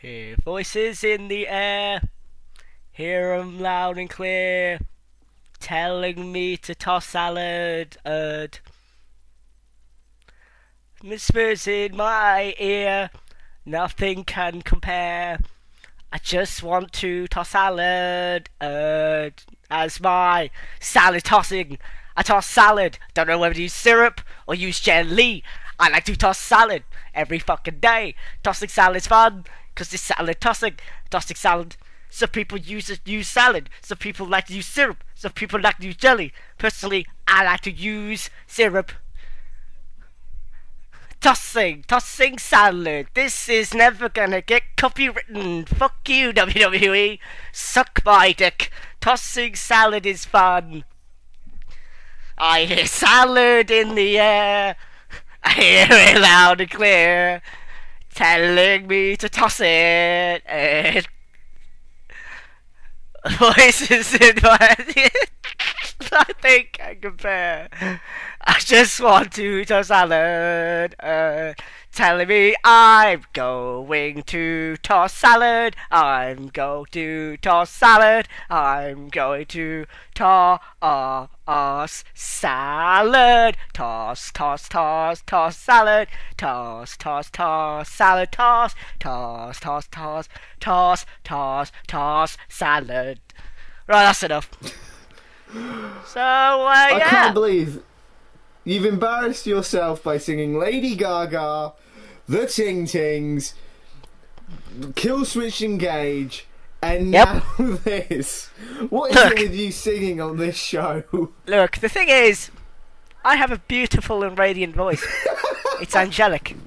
Hear voices in the air, hear 'em loud and clear, telling me to toss salad. Whispers in my ear, nothing can compare. I just want to toss salad. As my salad tossing, I toss salad. Don't know whether to use syrup or use jelly. I like to toss salad every fucking day. Tossing salad's fun, cause it's salad tossing. Tossing salad. Some people use salad. Some people like to use syrup. Some people like to use jelly. Personally, I like to use syrup. Tossing salad. This is never gonna get copywritten. Fuck you, WWE. Suck my dick. Tossing salad is fun. I hear salad in the air. I hear it loud and clear, telling me to toss it. Voices in my head. Nothing can compare. I just want to toss salad. Telling me I'm going to toss salad. I'm going to toss salad. I'm going to toss salad. Toss salad. Toss salad. Toss salad. Right, that's enough. So, I yeah. can't believe you've embarrassed yourself by singing Lady Gaga, The Ting Tings, Kill Switch Engage, and now this. What is it with you singing on this show? Look, the thing is, I have a beautiful and radiant voice. It's angelic.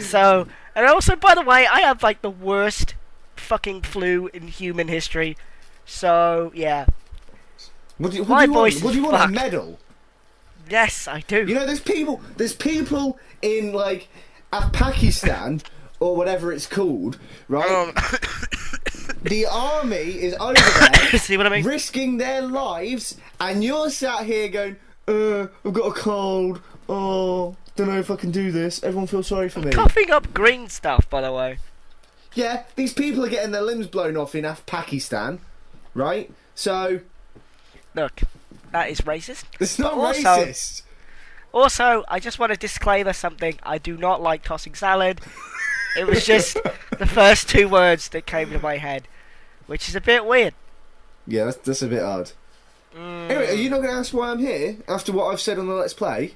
So, and also, by the way, I have like the worst fucking flu in human history. So, yeah. What do you My want? voice What do you is want? A fucked. medal? Yes, I do. You know, there's people in like Pakistan or whatever it's called, right? The army is over there, See what I mean? risking their lives, and you're sat here going, I've got a cold. Oh, don't know if I can do this. Everyone feels sorry for me. Coughing up green stuff, by the way. Yeah, these people are getting their limbs blown off in Pakistan, right? So Look, that is racist. it's not Also- racist. Also, I just want to disclaimer something. I do not like tossing salad. It was just the first two words that came to my head, which is a bit weird. Yeah, that's a bit odd. Anyway, are you not going to ask why I'm here after what I've said on the Let's Play?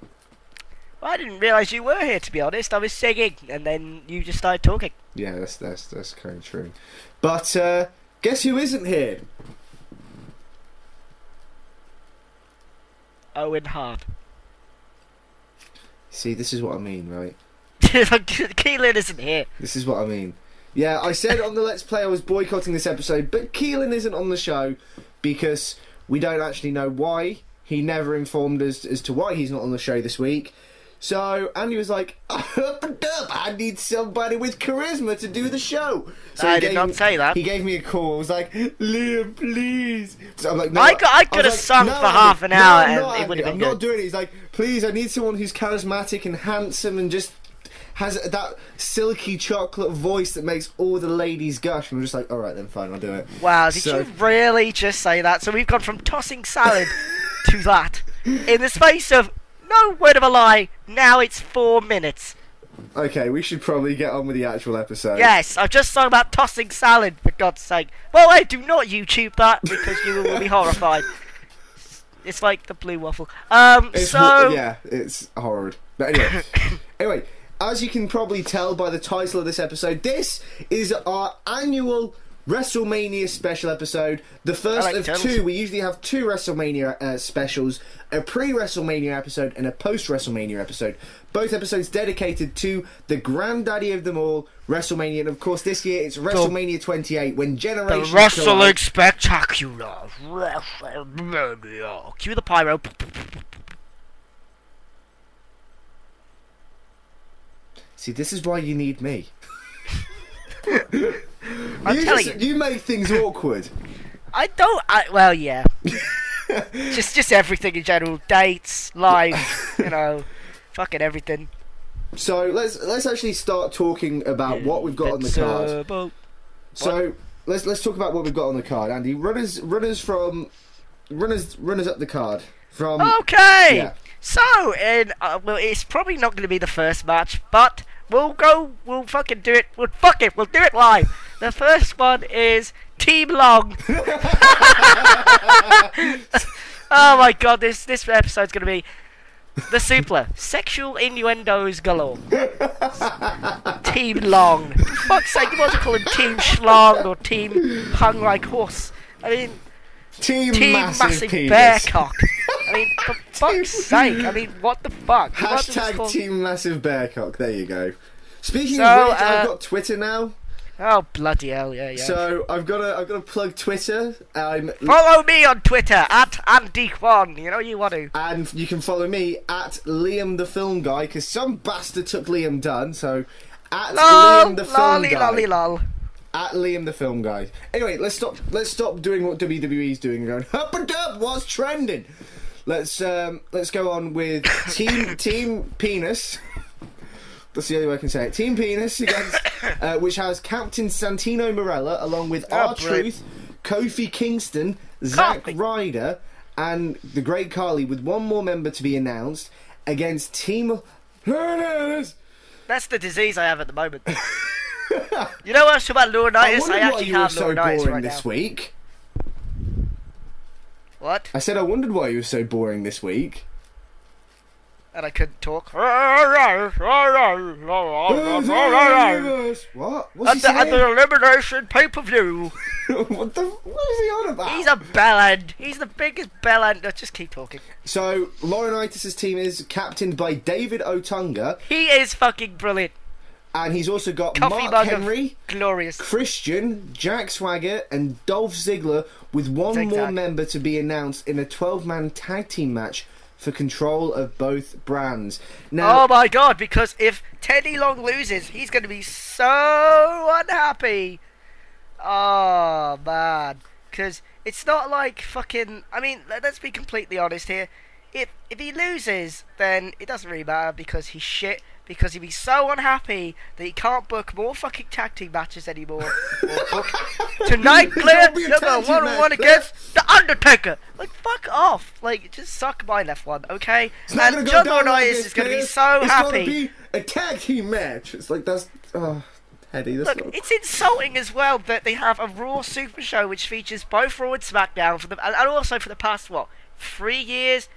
Well, I didn't realise you were here, to be honest. I was singing, and then you just started talking. Yeah, that's kind of true. But guess who isn't here? Owen Hart. See, this is what I mean, right? Keelan isn't here. This is what I mean. Yeah, I said on the Let's Play I was boycotting this episode, but Keelan isn't on the show because we don't actually know why. He never informed us as to why he's not on the show this week. So Andy was like, I need somebody with charisma to do the show. So I did not say that. He gave me a call. I was like, Liam, please. So I'm like, no. I could have was sung no, for Andy, half an no, hour I'm and not, it would have Andy, been I'm not good. doing it. He's like, please, I need someone who's charismatic and handsome and just has that silky chocolate voice that makes all the ladies gush. And I'm just like, all right then, fine, I'll do it. Wow, did you really just say that? So we've gone from tossing salad to that. In the space of, no word of a lie, now it's 4 minutes. Okay, we should probably get on with the actual episode. Yes, I've just sung about tossing salad, for God's sake. Well, wait, do not YouTube that, because you will be horrified. It's like the blue waffle. Yeah, it's horrid. But anyway, as you can probably tell by the title of this episode, this is our annual WrestleMania special episode. The first of two. We usually have two WrestleMania specials, a pre-WrestleMania episode and a post-WrestleMania episode. Both episodes dedicated to the granddaddy of them all, WrestleMania. And of course this year it's WrestleMania 28, when generations The Wrestling collide. Spectacular WrestleMania. Cue the pyro. See, this is why you need me. I'm telling you. You make things awkward. I don't. Well, yeah. just everything in general. Dates, life, fucking everything. So let's actually start talking about what we've got on the card. So let's talk about what we've got on the card, Andy. Runners up the card from. Okay. Yeah. So well, it's probably not going to be the first match, but we'll fucking do it. We'll do it live. The first one is Team Long. Oh my god, this episode's going to be the Suplah. Sexual innuendos galore. Team Long. For fuck's sake, you might as well call him Team Schlong or Team Hung Like Horse. I mean, Team Massive Penis. Bear Cock. I mean, for fuck's sake. I mean, what the fuck? Hashtag Team Massive Bear Cock. There you go. Speaking So, of which, I've got Twitter now. Oh bloody hell, yeah. So I've got to plug Twitter. Follow me on Twitter at Andy Kwan. You know you want to. And you can follow me at Liam the Film Guy, because some bastard took Liam Dunn. So at Liam the Film Guy. Lol. At Liam the Film Guy. Anyway, let's stop doing what WWE's doing and going up and up. What's trending? Let's go on with Team Penis. That's the only way I can say it. Team Penis against, which has Captain Santino Marella, along with R-Truth, Kofi Kingston, Zack Ryder, and the Great Khali, with one more member to be announced, against Team. That's the disease I have at the moment. You know what's about Laurinaitis? I actually have Laurinaitis right this now. Week. What? I said I wondered why you were so boring this week. And I couldn't talk. What? What's he At the saying? elimination pay-per-view. What is he on about? He's a bellend. He's the biggest bellend. Just keep talking. So, Laurinaitis' team is captained by David Otunga. He is fucking brilliant. And he's also got Coffee Mark mug Henry, glorious. Christian, Jack Swagger, and Dolph Ziggler, with one more member to be announced in a 12-man tag team match for control of both brands. Now, oh my god, because if Teddy Long loses, he's going to be so unhappy. Oh man, because it's not like fucking. I mean, let's be completely honest here. If he loses, then it doesn't really matter because he's shit. Because he'd be so unhappy that he can't book more fucking tag team matches anymore. Or book tonight, Claire, you're going to one-on-one against the Undertaker. Like, fuck off. Like, just suck my left one, okay? And John Laurinaitis is going to be so happy. It's going to be a tag team match. It's like, that's... Oh, Eddie, that's Look, it's insulting as well that they have a Raw Super Show which features both Raw and SmackDown for and also for the past, 3 years?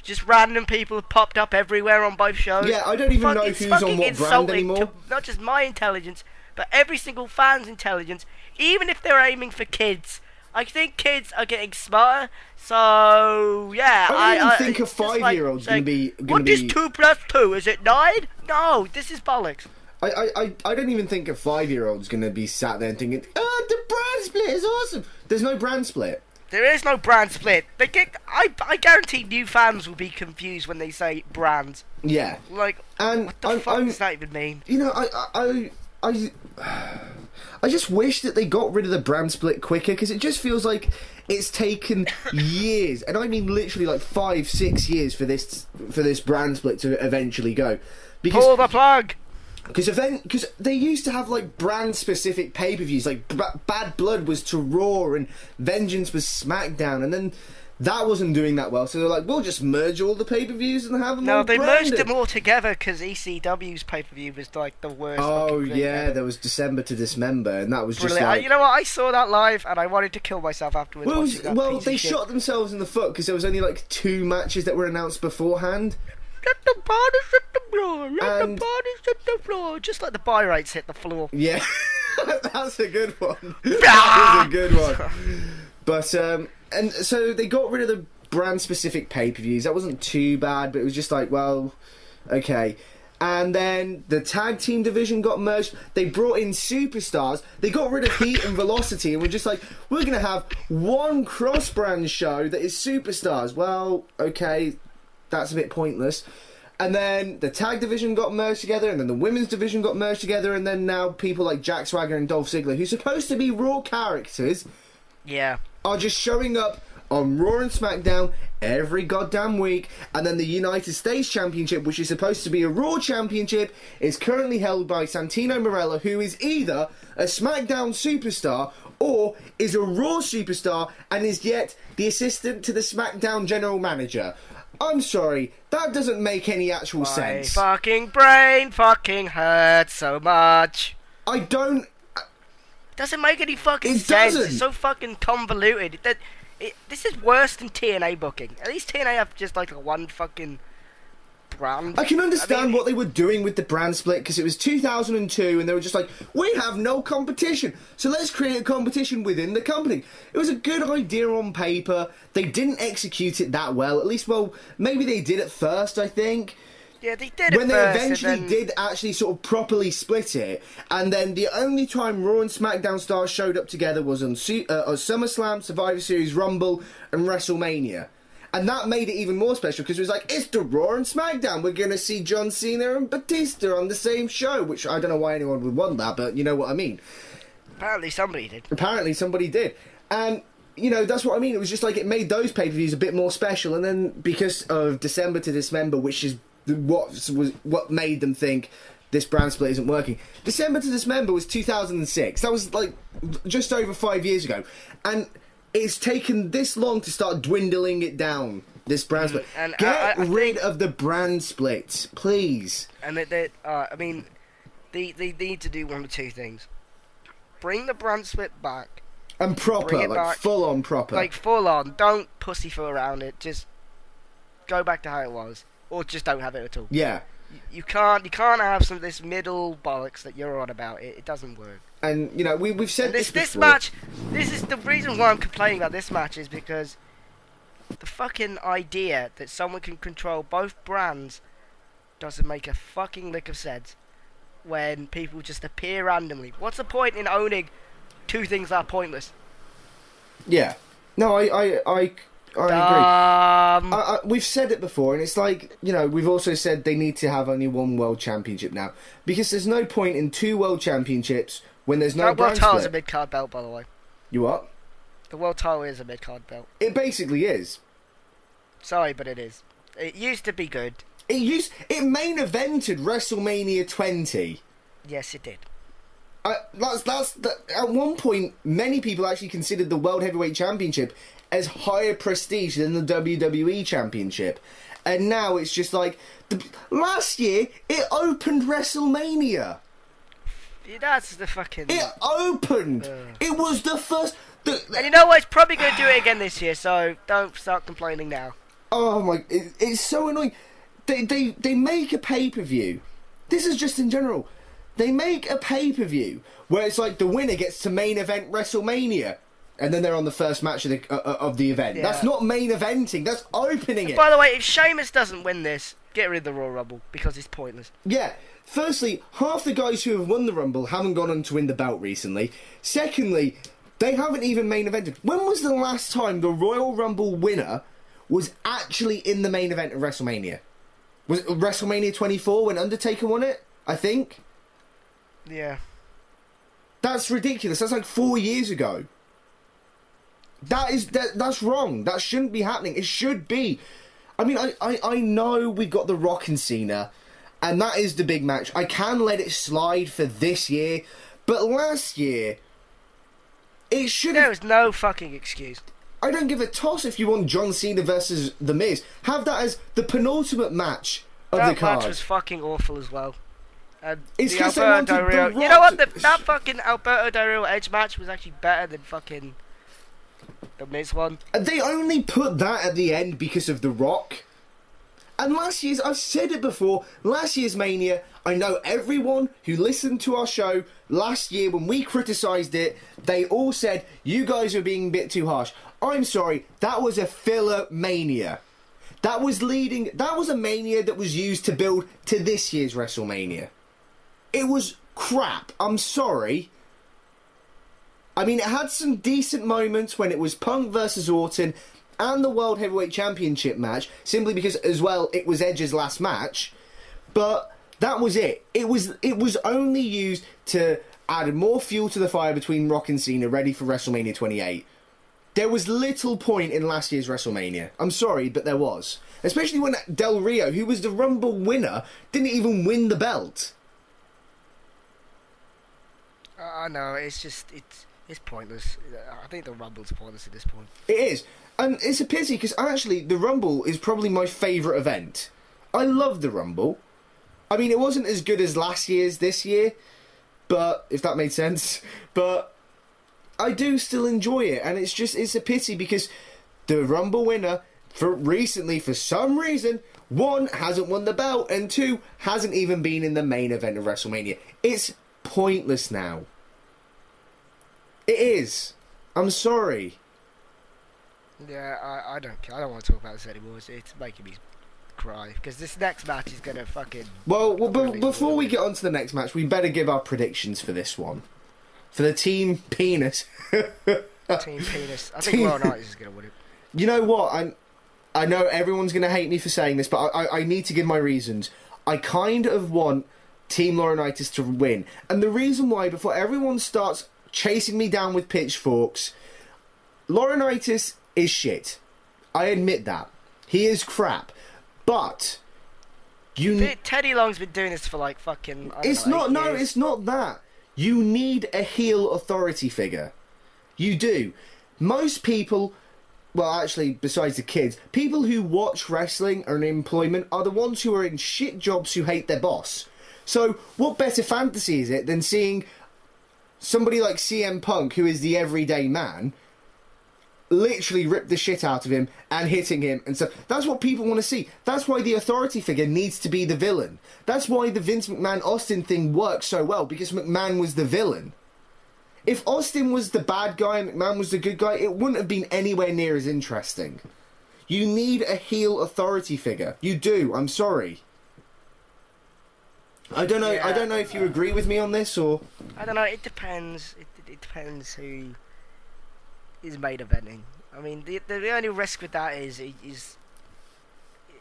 Just random people have popped up everywhere on both shows. Yeah, I don't even know who's on what brand anymore. To not just my intelligence, but every single fan's intelligence, even if they're aiming for kids. I think kids are getting smarter, so yeah. I don't even think a 5-year-old's going to be... What is 2 plus 2? Is it 9? No, this is bollocks. I don't even think a 5-year-old's going to be sat there and thinking, oh, the brand split is awesome. There's no brand split. There is no brand split. I guarantee new fans will be confused when they say brands. Yeah. Like, and what the fuck does that even mean? You know, I just wish that they got rid of the brand split quicker, because it just feels like it's taken years, and I mean literally like 5-6 years for this brand split to eventually go. Because, pull the plug. Because they used to have like brand specific pay-per-views, like Bad Blood was to Raw and Vengeance was SmackDown, and then that wasn't doing that well, so they're like, we'll just merge all the pay-per-views and have them all branded. No, they merged them all together because ECW's pay-per-view was like the worst. Oh yeah, there was December to Dismember, and that was brilliant. Just like... You know what, I saw that live and I wanted to kill myself afterwards. Well, they shot themselves in the foot because there was only like 2 matches that were announced beforehand. Let the bodies hit the floor. Let the bodies hit the floor. Just like the buy rates hit the floor. Yeah, that's a good one. That was a good one. But and so they got rid of the brand-specific pay-per-views. That wasn't too bad, but it was just like, well, okay. And then the tag team division got merged. They brought in superstars. They got rid of Heat and Velocity, and we're just like, we're going to have one cross-brand show that is superstars. Well, okay, that's a bit pointless. And then the tag division got merged together, and then the women's division got merged together, and then now people like Jack Swagger and Dolph Ziggler, who's supposed to be Raw characters, yeah, are just showing up on Raw and SmackDown every goddamn week, and then the United States Championship, which is supposed to be a Raw Championship, is currently held by Santino Marella, who is either a SmackDown superstar or is a Raw superstar and is yet the assistant to the SmackDown general manager. I'm sorry, that doesn't make any actual sense. My fucking brain fucking hurts so much. I don't... Doesn't make any fucking It sense. doesn't. It's so fucking convoluted. This is worse than TNA booking. At least TNA have just like a one fucking brand. I can understand what they were doing with the brand split, because it was 2002 and they were just like, we have no competition, so let's create a competition within the company. It was a good idea on paper. They didn't execute it that well. At least, well, maybe they did at first, I think. Yeah, they did it when they first, eventually did actually sort of properly split it, and then the only time Raw and SmackDown stars showed up together was on SummerSlam, Survivor Series, Rumble, and WrestleMania. And that made it even more special, because it was like, it's the Raw and SmackDown. We're going to see John Cena and Batista on the same show, which I don't know why anyone would want that, but you know what I mean. Apparently somebody did. Apparently somebody did. And, you know, that's what I mean. It was just like, it made those pay-per-views a bit more special, and then because of December to Dismember, which is what made them think this brand split isn't working. December to Dismember was 2006. That was like just over 5 years ago, and it's taken this long to start dwindling it down. This brand split. And Get rid of the brand split, please. And I mean, they need to do one of two things: bring the brand split back, and proper, like back, full on proper, like full on. Don't pussyfoot around it. Just go back to how it was. Or just don't have it at all. Yeah. You can't have some of this middle bollocks that you're on about. It doesn't work. And, you know, we've said this match, this is the reason why I'm complaining about this match, is because the fucking idea that someone can control both brands doesn't make a fucking lick of sense when people just appear randomly. What's the point in owning two things that are pointless? Yeah. No, I agree. We've said it before, and it's like, you know, we've also said they need to have only one world championship now, because there's no point in two world championships when there's no brand split. The world title is a mid-card belt, by the way. You what? The world title is a mid-card belt. It basically is. Sorry, but it is. It used to be good. It main evented WrestleMania 20. Yes, it did. At one point, many people actually considered the World Heavyweight Championship as higher prestige than the WWE Championship. And now it's just like, last year, it opened WrestleMania. Yeah, that's the fucking... It opened! It was the first... And you know what? It's probably going to do it again this year, so don't start complaining now. Oh my... It's so annoying. They make a pay-per-view. This is just in general. They make a pay-per-view where it's like the winner gets to main event WrestleMania. And then they're on the first match of the event. Yeah. That's not main eventing. That's opening it. By the way, if Sheamus doesn't win this, get rid of the Royal Rumble, because it's pointless. Yeah. Firstly, half the guys who have won the Rumble haven't gone on to win the belt recently. Secondly, they haven't even main evented. When was the last time the Royal Rumble winner was actually in the main event of WrestleMania? Was it WrestleMania 24 when Undertaker won it? I think. Yeah. That's ridiculous. That's like 4 years ago. That's wrong. That shouldn't be happening. It should be. I mean, I know we've got The Rock and Cena, and that is the big match. I can let it slide for this year, but last year, it should have... There is no fucking excuse. I don't give a toss if you want John Cena versus The Miz. Have that as the penultimate match of the card. That match was fucking awful as well. It's because they wanted The Rock. You know what? That fucking Alberto Del Rio Edge match was actually better than fucking... The Miz one. They only put that at the end because of The Rock. And last year's, I've said it before, last year's Mania, I know everyone who listened to our show last year when we criticised it, they all said, you guys are being a bit too harsh. I'm sorry, that was a filler Mania. That was a Mania that was used to build to this year's WrestleMania. It was crap, I'm sorry. I mean, it had some decent moments when it was Punk versus Orton and the World Heavyweight Championship match, simply because, as well, it was Edge's last match. But that was it. It was only used to add more fuel to the fire between Rock and Cena, ready for WrestleMania 28. There was little point in last year's WrestleMania. I'm sorry, but there was. Especially when Del Rio, who was the Rumble winner, didn't even win the belt. No, it's just, it's pointless. I think the Rumble's pointless at this point. It is. And it's a pity, because actually, the Rumble is probably my favourite event. I love the Rumble. I mean, it wasn't as good as last year's this year, but, if that made sense. But I do still enjoy it, and it's a pity, because the Rumble winner, for some reason, 1, hasn't won the belt, and 2, hasn't even been in the main event of WrestleMania. It's pointless now. It is. I'm sorry. Yeah, I don't care. I don't want to talk about this anymore. It's making me cry, because this next match is going to fucking... Well, before we get on to the next match, we better give our predictions for this one. For the Team Penis. Team Penis. I think Raw Night is going to win it. You know what? I know everyone's going to hate me for saying this, but I need to give my reasons. I kind of want Team Laurinaitis to win. And the reason why, before everyone starts chasing me down with pitchforks, Laurinaitis is shit. I admit that. He is crap. But Teddy Long's been doing this for like fucking... It's not that. You need a heel authority figure. You do. Most people... Well, actually, besides the kids, people who watch wrestling or in employment are the ones who are in shit jobs who hate their boss. So, what better fantasy is it than seeing somebody like CM Punk, who is the everyday man, literally rip the shit out of him and hitting him and stuff? That's what people want to see. That's why the authority figure needs to be the villain. That's why the Vince McMahon-Austin thing works so well, because McMahon was the villain. If Austin was the bad guy and McMahon was the good guy, it wouldn't have been anywhere near as interesting. You need a heel authority figure. You do. I'm sorry. I don't know. Yeah, I don't know if you agree with me on this, or... I don't know. It depends. It depends who is main eventing. I mean, the only risk with that is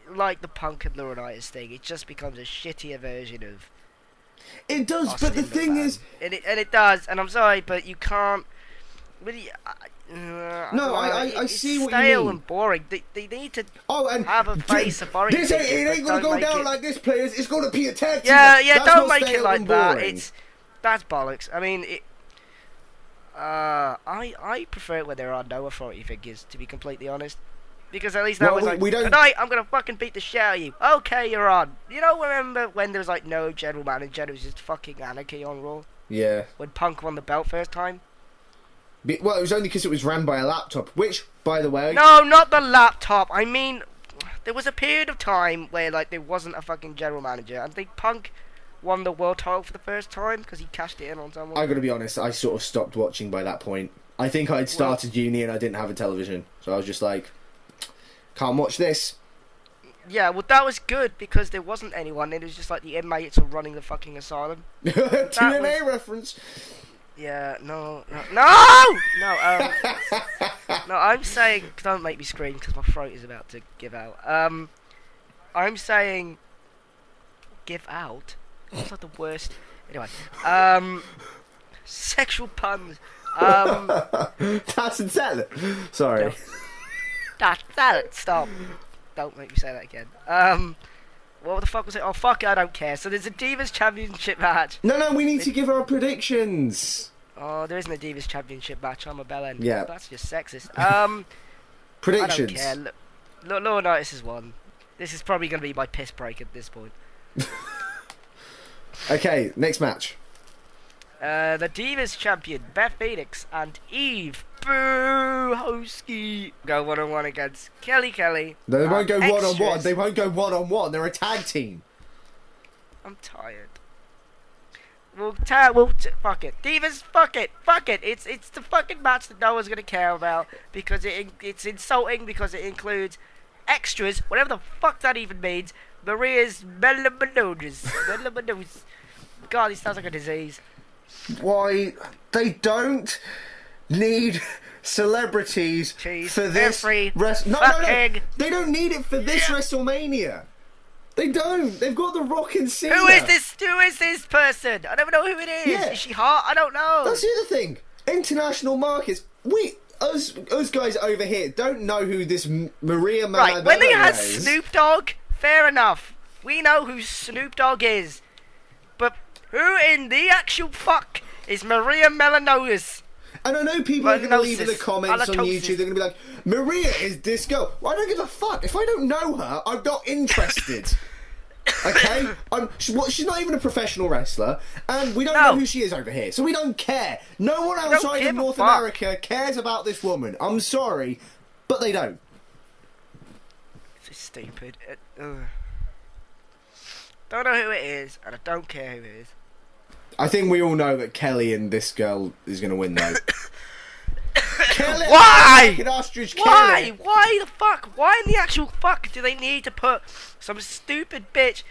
like the Punk and Laurinaitis thing. It just becomes a shittier version of... It does, Austin, but the thing is... And it does, and I'm sorry, but you can't... Really, I see what you mean. Stale and boring. They need to have a face authority. It ain't going to go down like this, players. It's going to be a tag team. Yeah, don't make it like that. That's bollocks. I mean, I prefer it when there are no authority figures, to be completely honest. Because at least that was like, tonight I'm going to fucking beat the shit out of you. Okay, you're on. You know, remember when there was like no general manager, it was just fucking anarchy on Raw? Yeah. When Punk won the belt first time? Well, it was only because it was ran by a laptop, which, by the way... No, not the laptop. I mean, there was a period of time where like there wasn't a fucking general manager. I think Punk won the world title for the first time because he cashed it in on someone. I gotta be honest, I sort of stopped watching by that point. I think I'd started uni and I didn't have a television, so I was just like... Can't watch this. Yeah, well, that was good because there wasn't anyone. It was just like the inmates were running the fucking asylum. TNA reference. Yeah, no. I'm saying, don't make me scream because my throat is about to give out. I'm saying, give out. That's not the worst. Anyway, sexual puns. That's insane. Sorry. No. Stop. Don't make me say that again. What the fuck was it? Oh, fuck it, I don't care. So there's a Divas Championship match. No, we need to give our predictions. Oh, there isn't a Divas Championship match. I'm a bellend. Yeah. That's just sexist. Predictions. I don't care. Look, Laurinaitis has won. This is probably going to be my piss break at this point. Okay, next match. The Divas Champion, Beth Pheonix and Eve Boo-Hoski go one-on-one against Kelly. They won't go one-on-one. They won't go one-on-one. They're a tag team. I'm tired. Fuck it. Divas, fuck it. It's the fucking match that no one's going to care about because it's insulting because it includes extras, whatever the fuck that even means. Maria's Menounos. God, he sounds like a disease. Why? They don't need celebrities for this. No. They don't need it for this WrestleMania. They don't. They've got The Rock and Cena. Who is this person? I don't know who it is. Yeah. Is she hot? I don't know. That's the other thing. International markets. us guys over here don't know who this Maria Menounos Right, when they had is. Snoop Dogg, fair enough. We know who Snoop Dogg is. But who in the actual fuck is Maria Menounos? And I know people are going to leave in the comments on YouTube, they're going to be like, Maria is this girl. Well, I don't give a fuck. If I don't know her, I'm not interested. Okay? She's not even a professional wrestler, and we don't know who she is over here, so we don't care. No one outside of North America cares about this woman. I'm sorry, but they don't. This is stupid. Don't know who it is, and I don't care who it is. I think we all know that Kelly and this girl is going to win, though. Kill it! Why? Ostrich, Why? Why the fuck? Why in the actual fuck do they need to put some stupid bitch?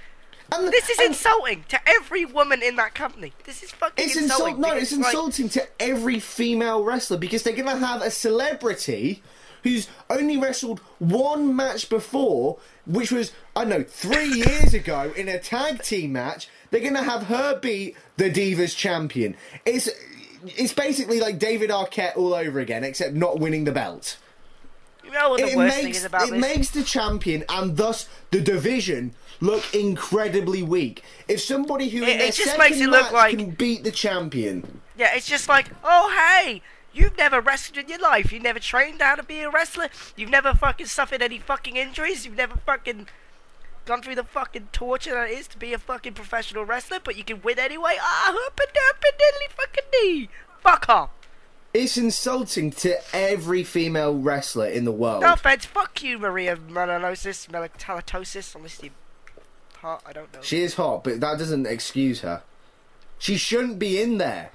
This is insulting to every woman in that company. This is fucking insulting. It's insulting to every female wrestler because they're going to have a celebrity who's only wrestled one match before, which was, I don't know, 3 years ago in a tag team match. They're going to have her beat the Divas champion. It's basically like David Arquette all over again, except not winning the belt. You know what the worst thing is about this? It makes the champion, and thus the division, look incredibly weak. If somebody who in their second match can beat the champion... Yeah, it's just like, oh, hey, you've never wrestled in your life. You've never trained how to be a wrestler. You've never fucking suffered any fucking injuries. You've never fucking gone through the fucking torture that it is to be a fucking professional wrestler, but you can win anyway. Fucking knee. Fuck off. It's insulting to every female wrestler in the world. No offense, fuck you, Maria Menounos, Melatosis, unless you're hot, I don't know. She is hot, but that doesn't excuse her. She shouldn't be in there.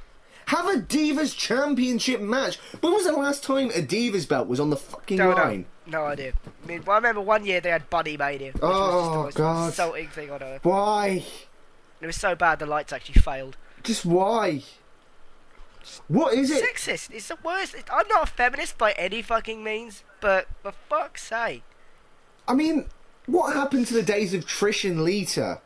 Have a Divas Championship match. When was the last time a Divas belt was on the fucking line? No idea. I mean, I remember one year they had Buddy Mania, which was just the most insulting thing on earth. Why? It was so bad the lights actually failed. Just why? What is it? Sexist. It's the worst. I'm not a feminist by any fucking means, but for fuck's sake. I mean, what happened to the days of Trish and Lita?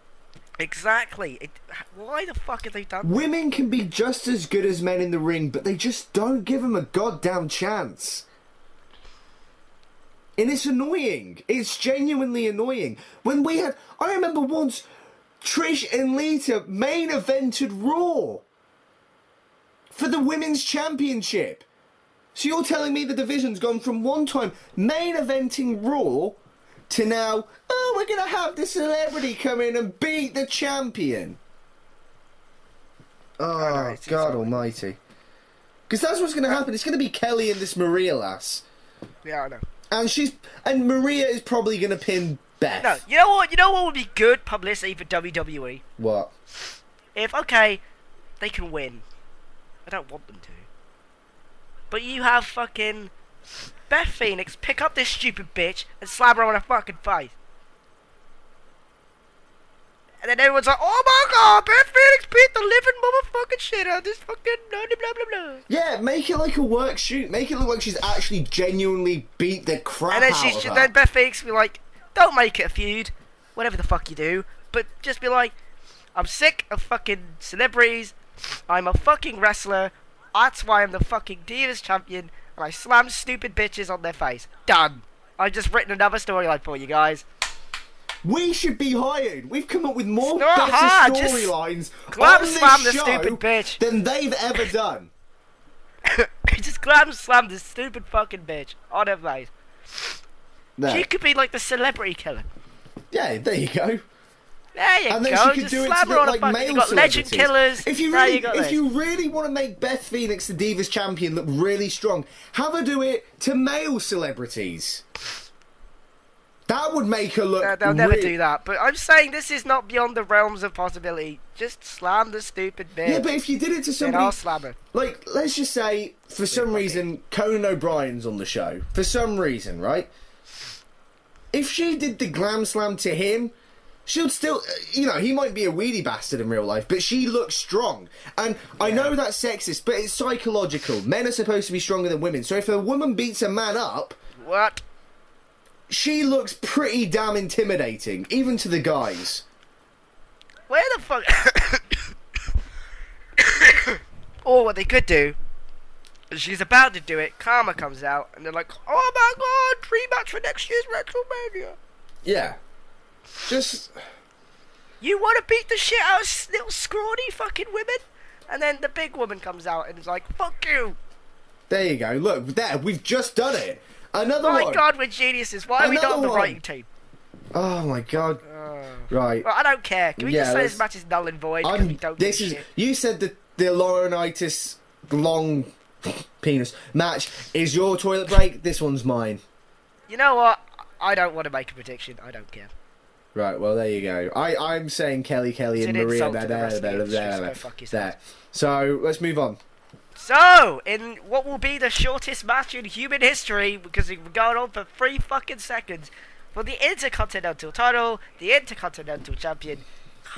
Exactly. Why the fuck have they done that? Women can be just as good as men in the ring, but they just don't give them a goddamn chance. And it's annoying. It's genuinely annoying. When we had... I remember once Trish and Lita main evented Raw for the Women's Championship. So you're telling me the division's gone from one time main eventing Raw to now, oh, we're going to have the celebrity come in and beat the champion. Oh, God almighty. Because that's what's going to happen. It's going to be Kelly and this Maria lass. Yeah, I know. And Maria is probably going to pin Beth. No, you know what? You know what would be good publicity for WWE? What? If, okay, they can win. I don't want them to. But you have fucking Beth Pheonix pick up this stupid bitch and slam her on her fucking face. And then everyone's like, oh my god, Beth Pheonix beat the living motherfucking shit out of this fucking blah blah blah blah. Yeah, make it like a work shoot. Make it look like she's actually genuinely beat the crap out of her. Then Beth Pheonix will be like, don't make it a feud, whatever the fuck you do, but just be like, I'm sick of fucking celebrities, I'm a fucking wrestler, that's why I'm the fucking Divas champion, and I slam stupid bitches on their face. Done. I've just written another storyline for you guys. We should be hired. We've come up with more better storylines on this show stupid bitch than they've ever done. Just slam this stupid fucking bitch on her face. No. She could be like the celebrity killer. Yeah, there you go. There you and then go. She could just do slam it her on like male you got legend killers. If you really want to make Beth Pheonix the Divas champion look really strong, have her do it to male celebrities. That would make her look... they'll never do that. But I'm saying this is not beyond the realms of possibility. Just slam the stupid bitch. Yeah, but if you did it to somebody... Then I'll slam her. Like, let's just say, for some reason, Conan O'Brien's on the show. For some reason, right? If she did the glam slam to him, she'll still... You know, he might be a weedy bastard in real life, but she looks strong. And I know that's sexist, but it's psychological. Men are supposed to be stronger than women. So if a woman beats a man up... What? She looks pretty damn intimidating, even to the guys. Where the fuck... Or what they could do And she's about to do it. Karma comes out, and they're like, "Oh my god, rematch for next year's WrestleMania." Yeah. Just... You want to beat the shit out of little scrawny fucking women? And then the big woman comes out and is like, "Fuck you." There you go. Look, there, we've just done it. Another one. My god, we're geniuses. Why are we not on the writing team? Oh my god. Right. Well, I don't care. Can we just say this match is null and void? We don't give a shit? You said that the Laurinaitis long penis match is your toilet break. This one's mine. You know what? I don't want to make a prediction. I don't care. Right, well, there you go. I'm saying Kelly and Maria there. So, let's move on. So, in what will be the shortest match in human history, because we're going on for 3 fucking seconds, for the Intercontinental title, the Intercontinental Champion,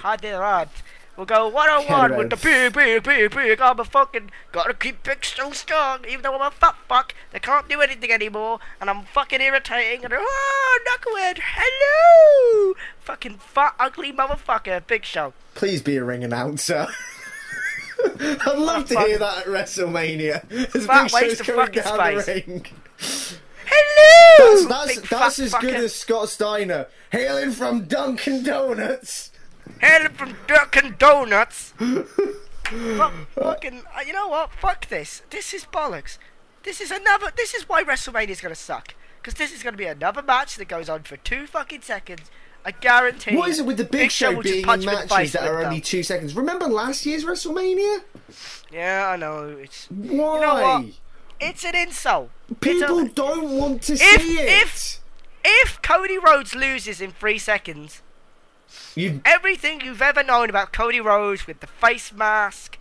Ryder, will go one-on-one with the big, I'm a fucking, gotta keep Big so strong, even though I'm a fat fuck, they can't do anything anymore, and I'm fucking irritating, and knucklehead, hello! Fucking fat, ugly motherfucker, Big Show. Please be a ring announcer. I'd love to hear that at WrestleMania. As Big Show's coming down the ring. Hello! That's as good as Scott Steiner. Hailing from Dunkin' Donuts. Hailing from Dunkin' Donuts. Fucking, you know what? Fuck this. This is bollocks. This is why WrestleMania's gonna suck. Because this is gonna be another match that goes on for 2 fucking seconds. I guarantee. What is it with the Big Show being in matches that are only 2 seconds? Remember last year's WrestleMania? Yeah, I know. It's why? You know what? It's an insult. People don't want to see it. If Cody Rhodes loses in 3 seconds, everything you've ever known about Cody Rhodes with the face mask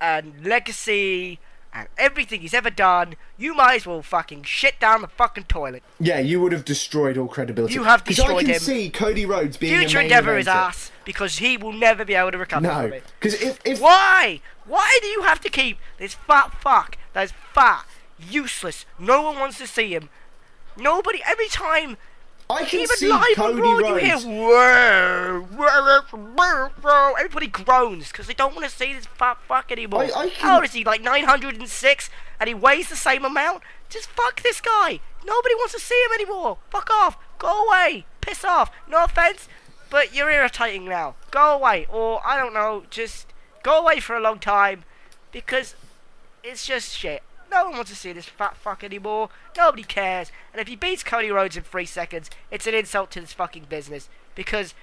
and legacy and everything he's ever done, you might as well fucking shit down the fucking toilet. Yeah, you would have destroyed all credibility. You have destroyed him. Because I can see Cody Rhodes being future a main endeavour eventer. his ass, because he will never be able to recover from it. Because if Why? Why do you have to keep this fat fuck that's fat, useless, no one wants to see him? Nobody, every time... I can even see live Cody on Raw, Rhodes. You hear, whoa, everybody groans because they don't want to see this fat fuck anymore. How old is he? Like 906, and he weighs the same amount. Just fuck this guy. Nobody wants to see him anymore. Fuck off. Go away. Piss off. No offense, but you're irritating now. Go away, or I don't know, just go away for a long time because it's just shit. No one wants to see this fat fuck anymore. Nobody cares. And if he beats Cody Rhodes in 3 seconds, it's an insult to this fucking business. Because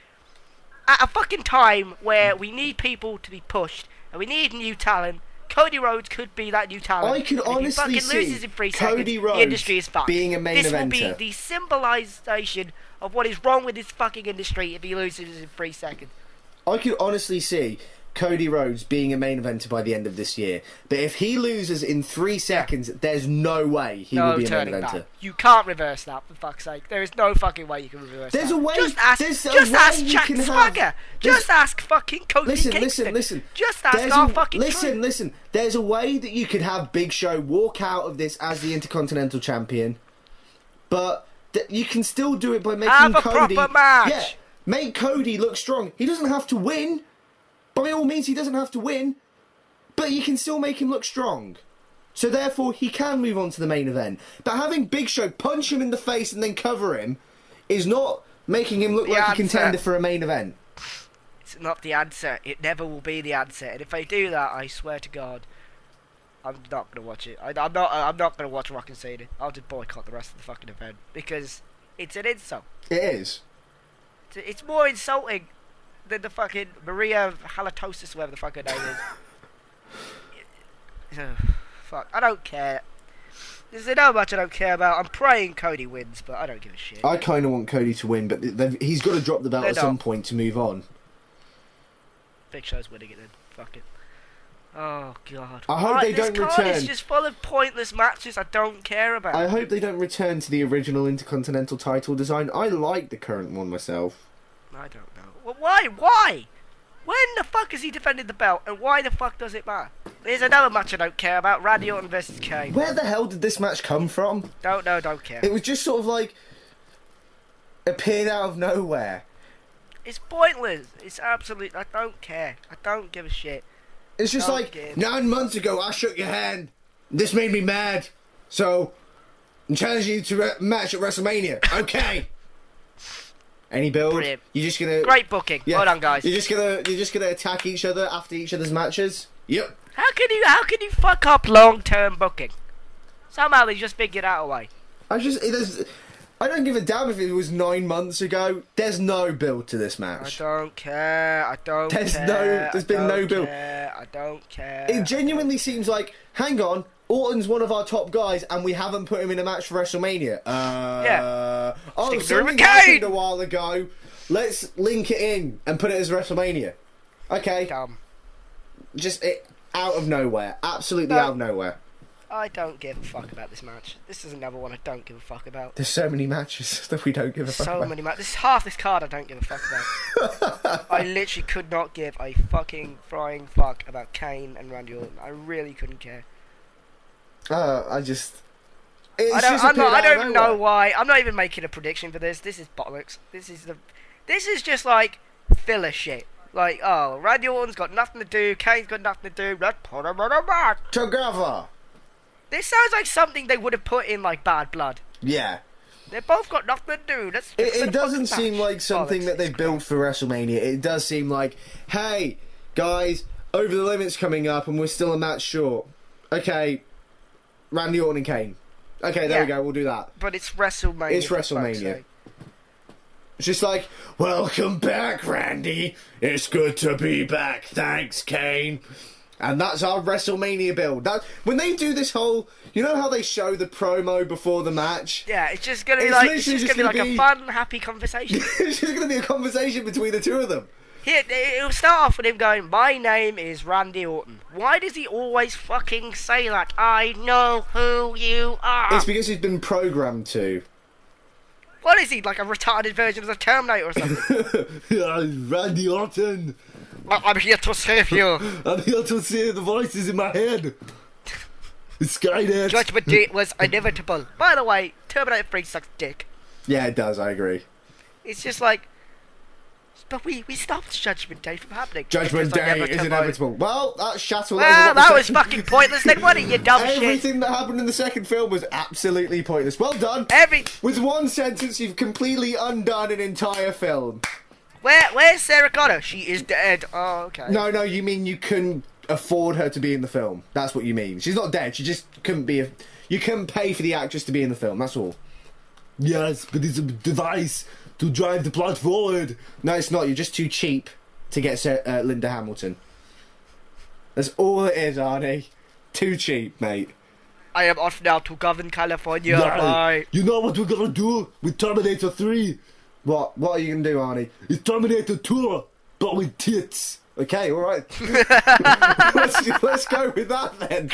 at a fucking time where we need people to be pushed and we need new talent, Cody Rhodes could be that new talent. I can honestly if he fucking loses in 3 Cody seconds, Rhodes the industry is fucked. being a main this eventer. Will be the symbolization of what is wrong with this fucking industry if he loses in 3 seconds. I could honestly see Cody Rhodes being a main eventer by the end of this year. But if he loses in 3 seconds, there's no way he will be a main eventer. Back. You can't reverse that, for fuck's sake. There is no fucking way you can reverse there's that. A way, just ask Jack Swagger. Just ask fucking Kofi Kingston. Listen. Just ask our fucking Listen. There's a way that you could have Big Show walk out of this as the Intercontinental Champion. But you can still do it by making have a Cody... proper match. Yeah, make Cody look strong. He doesn't have to win. By all means, he doesn't have to win, but you can still make him look strong. So therefore, he can move on to the main event. But having Big Show punch him in the face and then cover him is not making him look like a contender for a main event. It's not the answer. It never will be the answer. And if they do that, I swear to God, I'm not gonna watch it. I'm not gonna watch Rock and Cena. I'll just boycott the rest of the fucking event because it's an insult. It is. It's more insulting than the fucking Maria Halitosis, whatever the fuck her name is. Fuck, I don't care. There's no much I don't care about. I'm praying Cody wins, but I don't give a shit. I kind of want Cody to win, but he's got to drop the belt at some point to move on. Big Show's winning it then. Fuck it. Oh, God. I hope they don't return. It's just full of pointless matches I don't care about. I hope they don't return to the original Intercontinental title design. I like the current one myself. I don't know. Well, why? Why? When the fuck has he defended the belt, and why the fuck does it matter? There's another match I don't care about, Randy Orton versus Kane. Where the hell did this match come from? Don't know, don't care. It was just sort of like... appeared out of nowhere. It's pointless. It's absolute... I don't care. I don't give a shit. It's just like, 9 months ago I shook your hand. This made me mad. So, I'm challenging you to match at WrestleMania. Okay. Any build? Brilliant. You're just gonna... Great booking. Yeah. Well done, guys. You're just gonna attack each other after each other's matches? Yep. How can you fuck up long-term booking? Somehow they just figured out a way. I don't give a damn if it was 9 months ago. There's no build to this match. I don't care. There's been no build. I don't care. It genuinely seems like, hang on, Orton's one of our top guys, and we haven't put him in a match for WrestleMania. Yeah. Oh, Stick something happened a while ago. Let's link it in and put it as WrestleMania. Okay. Dumb. Just out of nowhere. Absolutely out of nowhere. I don't give a fuck about this match. This is another one I don't give a fuck about. There's so many matches that we don't give a fuck about. So many matches. Half this card I don't give a fuck about. I literally could not give a fucking flying fuck about Kane and Randy Orton. I really couldn't care. I don't even know why. I'm not even making a prediction for this. This is bollocks. This is just like filler shit. Like, oh, Randy Orton's got nothing to do. Kane's got nothing to do. Let's put him on a match together. This sounds like something they would have put in like Bad Blood. Yeah. They've both got nothing to do. It doesn't seem like something that they've built for WrestleMania. It does seem like, hey, guys, Over the Limit's coming up and we're still a match short. Okay, Randy Orton and Kane. Okay, there we go, we'll do that. But it's WrestleMania. It's WrestleMania. It's just like, welcome back, Randy. It's good to be back. Thanks, Kane. And that's our WrestleMania build. When they do this whole, you know how they show the promo before the match? Yeah, it's just gonna be like a fun, happy conversation. It's just gonna be a conversation between the two of them. Here, it'll start off with him going, "My name is Randy Orton." Why does he always fucking say that? I know who you are. It's because he's been programmed to. What is he, like a retarded version of the Terminator or something? Randy Orton. I'm here to save you. I'm here to save the voices in my head. Skynet. Judgment Day was inevitable. By the way, Terminator 3 sucks dick. Yeah, it does, I agree. It's just like... But we stopped Judgment Day from happening. Judgment Day is inevitable. Well, that shattered... Well, that was fucking pointless then, wasn't it, you dumb shit? Everything that happened in the second film was absolutely pointless. Well done. With one sentence, you've completely undone an entire film. Where's Sarah Connor? She is dead. Oh, okay. No, you mean you couldn't afford her to be in the film. That's what you mean. She's not dead. She just couldn't be you couldn't pay for the actress to be in the film. That's all. Yes, but it's a device to drive the plot forward. No, it's not. You're just too cheap to get Linda Hamilton. That's all it is, Arnie. Too cheap, mate. I am off now to govern California. Yeah, bye. You know what we're gonna do with Terminator 3? What are you gonna do, Arnie? It's Terminator 2, but with tits. Okay, alright. let's go with that then.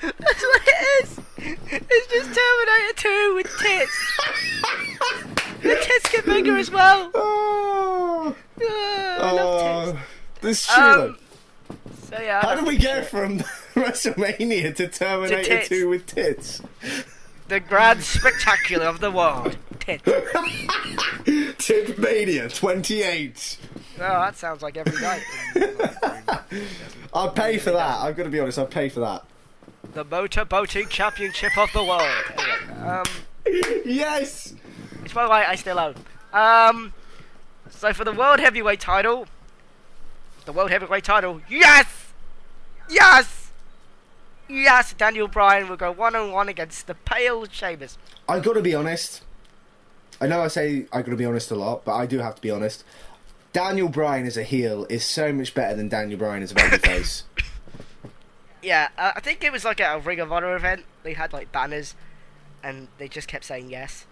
That's what it is. It's just Terminator 2 with tits. The tits get bigger as well. I love tits. This is true. So yeah, how did we get from WrestleMania to Terminator 2 with tits? The grand spectacular of the world. Tits. Tipmania 28. Oh, that sounds like every night. I'll pay for that. I've got to be honest, I'll pay for that. The Motorboating Championship of the World. Anyway, yes! Which, by the way, I still own. So for the World Heavyweight title... Yes! Yes! Yes! Daniel Bryan will go one-on-one against the pale Sheamus. I've got to be honest. I know I say I've got to be honest a lot, but I do have to be honest. Daniel Bryan as a heel is so much better than Daniel Bryan as a babyface. Yeah, I think it was like at a Ring of Honor event. They had like banners, and they just kept saying yes.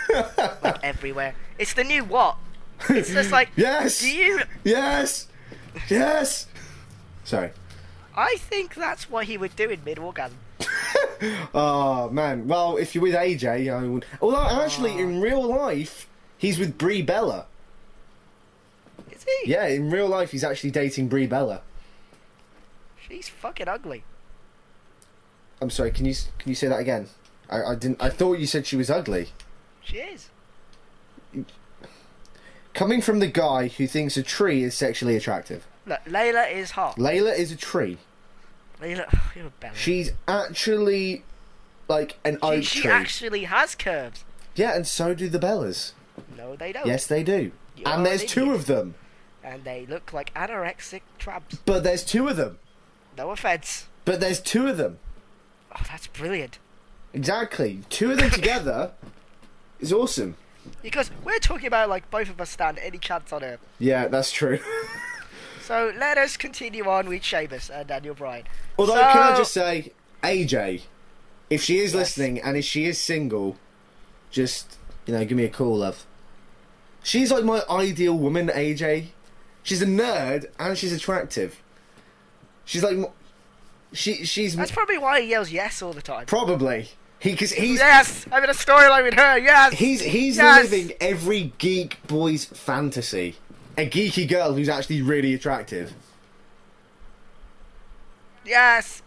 Like everywhere. It's the new what? It's just like, yes! Do you... Yes! Yes! Sorry. I think that's what he would do in mid-orgasm. Oh, man. Well, if you're with AJ, I would... Although, actually, in real life, he's with Brie Bella. Is he? Yeah, in real life, he's actually dating Brie Bella. She's fucking ugly. I'm sorry, can you say that again? I thought you said she was ugly. She is. coming from the guy who thinks a tree is sexually attractive. Look, Layla is hot. Layla is a tree. Layla, you're a belly. She's actually like an oak She tree. actually has curves. Yeah, and so do the Bellas. No, they don't. Yes, they do. You're And there's an two idiot. of them. And they look like anorexic trabs. But there's two of them. No offense. But there's two of them. Oh, that's brilliant. Exactly. Two of them together is awesome. Because we're talking about like both of us stand any chance on Earth. Yeah, that's true. So let us continue on with Sheamus and Daniel Bryan. Although, can I just say, AJ, if she is listening and if she is single, just, give me a call, love. She's like my ideal woman, AJ. She's a nerd and she's attractive. She's like, she's... That's probably why he yells yes all the time. Probably. Because he's... Yes! I'm in a storyline with her, yes! He's Yes! living every geek boy's fantasy. A geeky girl who's actually really attractive. Yes!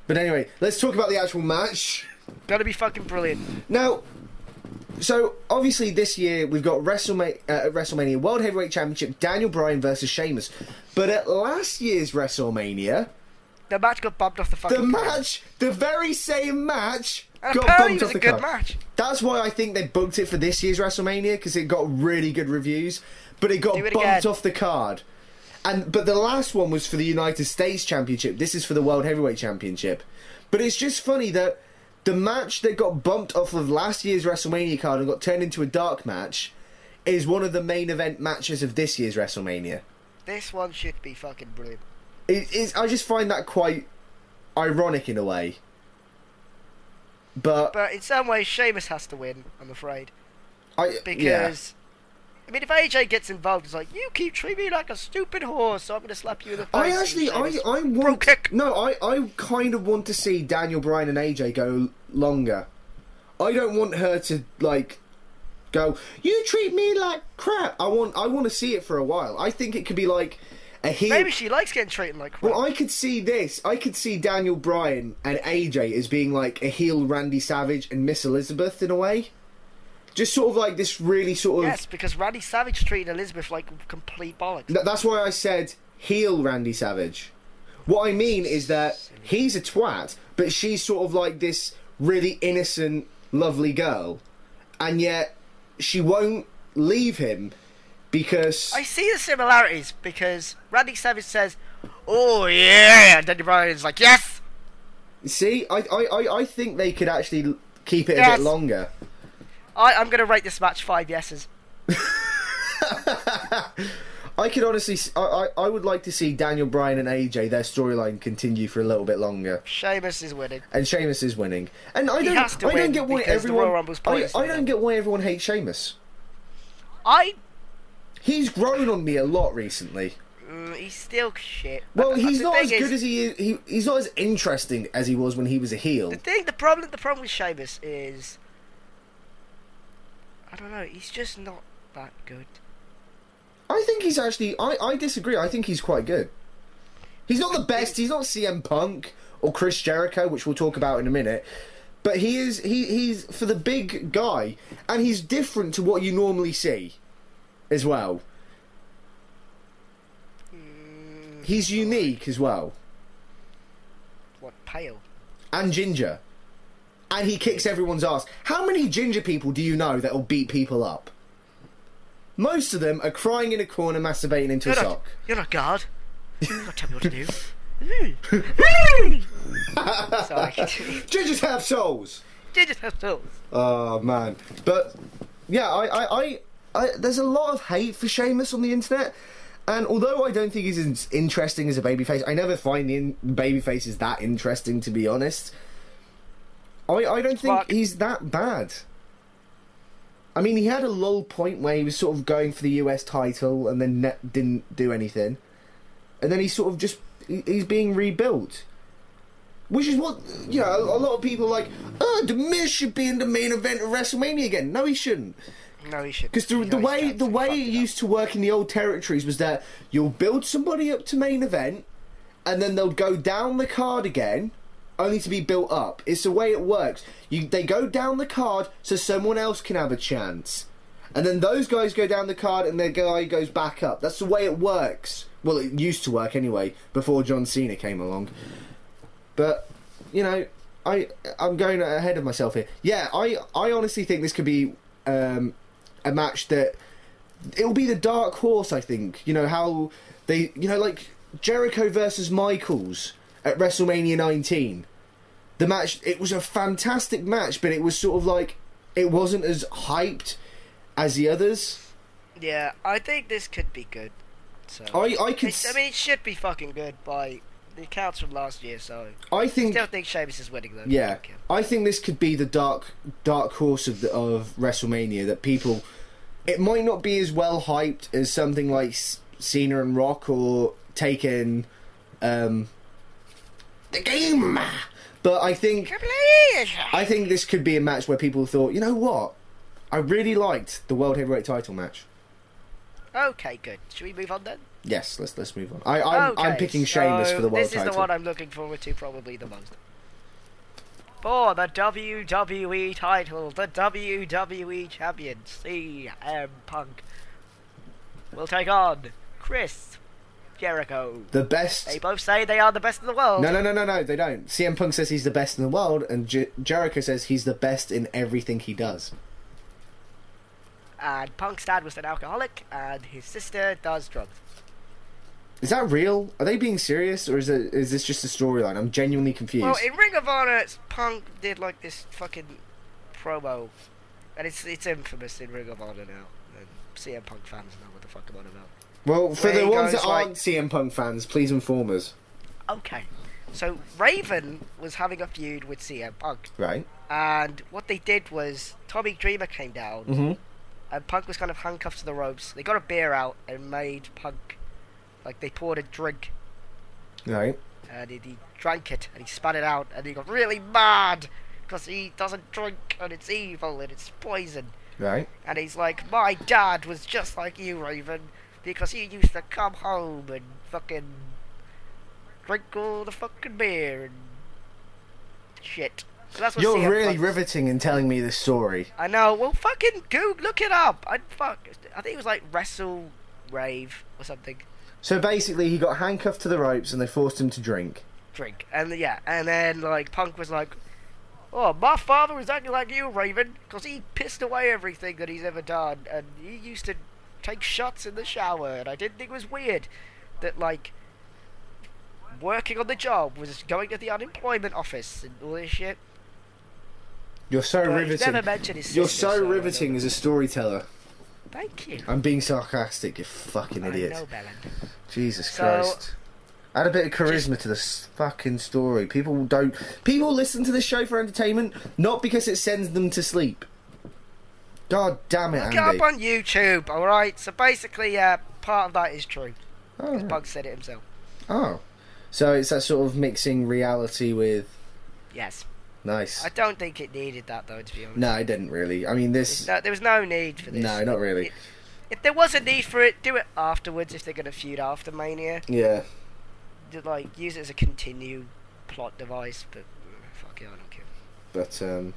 But anyway, let's talk about the actual match. Gotta be fucking brilliant. Now, so obviously this year we've got WrestleMania World Heavyweight Championship, Daniel Bryan versus Sheamus. But at last year's WrestleMania, The match got bumped off the fucking card. the very same match, And got apparently bumped it off was the a good card. match. That's why I think they booked it for this year's WrestleMania, because it got really good reviews, but it got Do it bumped again. off the card. But the last one was for the United States Championship. This is for the World Heavyweight Championship. But it's just funny that the match that got bumped off of last year's WrestleMania card and got turned into a dark match is one of the main event matches of this year's WrestleMania. This one should be fucking brilliant. I just find that quite ironic in a way. But in some ways, Sheamus has to win, I'm afraid. Because... I mean, if AJ gets involved, it's like, you keep treating me like a stupid horse, so I'm going to slap you in the face. I kind of want to see Daniel Bryan and AJ go longer. I don't want her to, go, you treat me like crap. I want to see it for a while. I think it could be like a heel... Maybe she likes getting treated like crap. Well, I could see this. I could see Daniel Bryan and AJ as being like a heel Randy Savage and Miss Elizabeth in a way. Just sort of like this really sort of... Yes, because Randy Savage treated Elizabeth like complete bollocks. That's why I said heel Randy Savage. What I mean is that he's a twat, but she's sort of like this really innocent, lovely girl. And yet, she won't leave him because... I see the similarities, because Randy Savage says, oh yeah, and Daniel Bryan's like, yes! See, I think they could actually keep it a Yes. bit longer. I'm going to rate this match 5 yeses. I could honestly... I would like to see Daniel Bryan and AJ, their storyline, continue for a little bit longer. Sheamus is winning. And Sheamus is winning. And I He has to win don't get why because the everyone... Royal Rumble's I pointless don't get why everyone hates Sheamus. He's grown on me a lot recently. He's still shit. Well, But he's the not thing as is- good as he is. He's not as interesting as he was when he was a heel. The problem with Sheamus is, I don't know, he's just not that good. I think he's actually... I disagree. I think he's quite good. He's not the best. He's not CM Punk or Chris Jericho, which we'll talk about in a minute. But he is... He's for the big guy. And he's different to what you normally see as well. He's unique as well. What, pale? And ginger. And he kicks everyone's ass. How many ginger people do you know that will beat people up? Most of them are crying in a corner, masturbating into a sock. You're not God. You're not telling me what to do. Sorry. Gingers have souls! Gingers have souls. Oh, man. But, yeah, I there's a lot of hate for Sheamus on the internet. And although I don't think he's as interesting as a babyface, I never find the babyface is that interesting, to be honest. I don't think he's that bad. I mean, he had a lull point where he was sort of going for the US title and then didn't do anything. And then he's sort of just... He's being rebuilt. Which is what, a lot of people are like, oh, The Miz should be in the main event of WrestleMania again. No, he shouldn't. No, he shouldn't. Because the way it used to work in the old territories was that you'll build somebody up to main event, and then they'll go down the card again, only to be built up. It's the way it works. They go down the card so someone else can have a chance. and then those guys go down the card, and their guy goes back up. That's the way it works. Well, it used to work anyway, before John Cena came along. But, you know, I'm going ahead of myself here. Yeah, I honestly think this could be a match that... It'll be the dark horse, I think. You know, how they... You know, like, Jericho versus Michaels at WrestleMania 19. The match, it was a fantastic match, but it was sort of like... It wasn't as hyped as the others. Yeah, I think this could be good. So I could... I mean, it should be fucking good by the accounts from last year, so... I still think Sheamus is winning, though. Yeah, I think this could be the dark horse of WrestleMania, that people... It might not be as well hyped as something like Cena and Rock or Taken the game, but I think this could be a match where people thought, you know what, I really liked the World Heavyweight Title match. Okay, good. Should we move on then? Yes, let's move on. I'm picking Sheamus for the World Title. This is the one I'm looking forward to probably the most. For the WWE title, the WWE Champion, CM Punk, will take on Chris Jericho. The best... They both say they are the best in the world. No, they don't. CM Punk says he's the best in the world, and Jericho says he's the best in everything he does. And Punk's dad was an alcoholic, and his sister does drugs. Is that real? Are they being serious, or is this just a storyline? I'm genuinely confused. Well, in Ring of Honor, Punk did like this fucking promo, and it's infamous in Ring of Honor now. And CM Punk fans know what the fuck I'm on about. Well, for the ones that aren't CM Punk fans, please inform us. Okay, so Raven was having a feud with CM Punk, right? And what they did was Tommy Dreamer came down, and Punk was kind of handcuffed to the ropes. They got a beer out and made Punk. Like, they poured a drink. Right. And he drank it, and he spat it out, and he got really mad, because he doesn't drink, and it's evil, and it's poison. Right. And he's like, my dad was just like you, Raven, because he used to come home and fucking drink all the fucking beer and shit. So that's what You're really riveting in telling me this story. I know. Well, fucking look it up. I think it was like Wrestle Rave or something. So basically, he got handcuffed to the ropes, and they forced him to drink. And then like Punk was like, "Oh, my father was acting like you, Raven, because he pissed away everything that he's ever done, and he used to take shots in the shower, and I didn't think it was weird that like working on the job was going to the unemployment office and all this shit." You're so riveting. Never mentioned his sister, You're so riveting as a storyteller. Thank you. I'm being sarcastic, you fucking idiot. I know, Belen. Jesus Christ. Add a bit of charisma to this fucking story. People listen to this show for entertainment, not because it sends them to sleep. God damn it, Andy. Look it up on YouTube, alright? So basically, part of that is true. Oh. Bug said it himself. Oh. So it's that sort of mixing reality with... Yes. Nice. I don't think it needed that, though, to be honest. No, it didn't really. I mean, this... there was no need for this. No, not really. If there was a need for it, do it afterwards if they're going to feud after Mania. Yeah. Like, use it as a continue plot device, but fuck it, I don't care.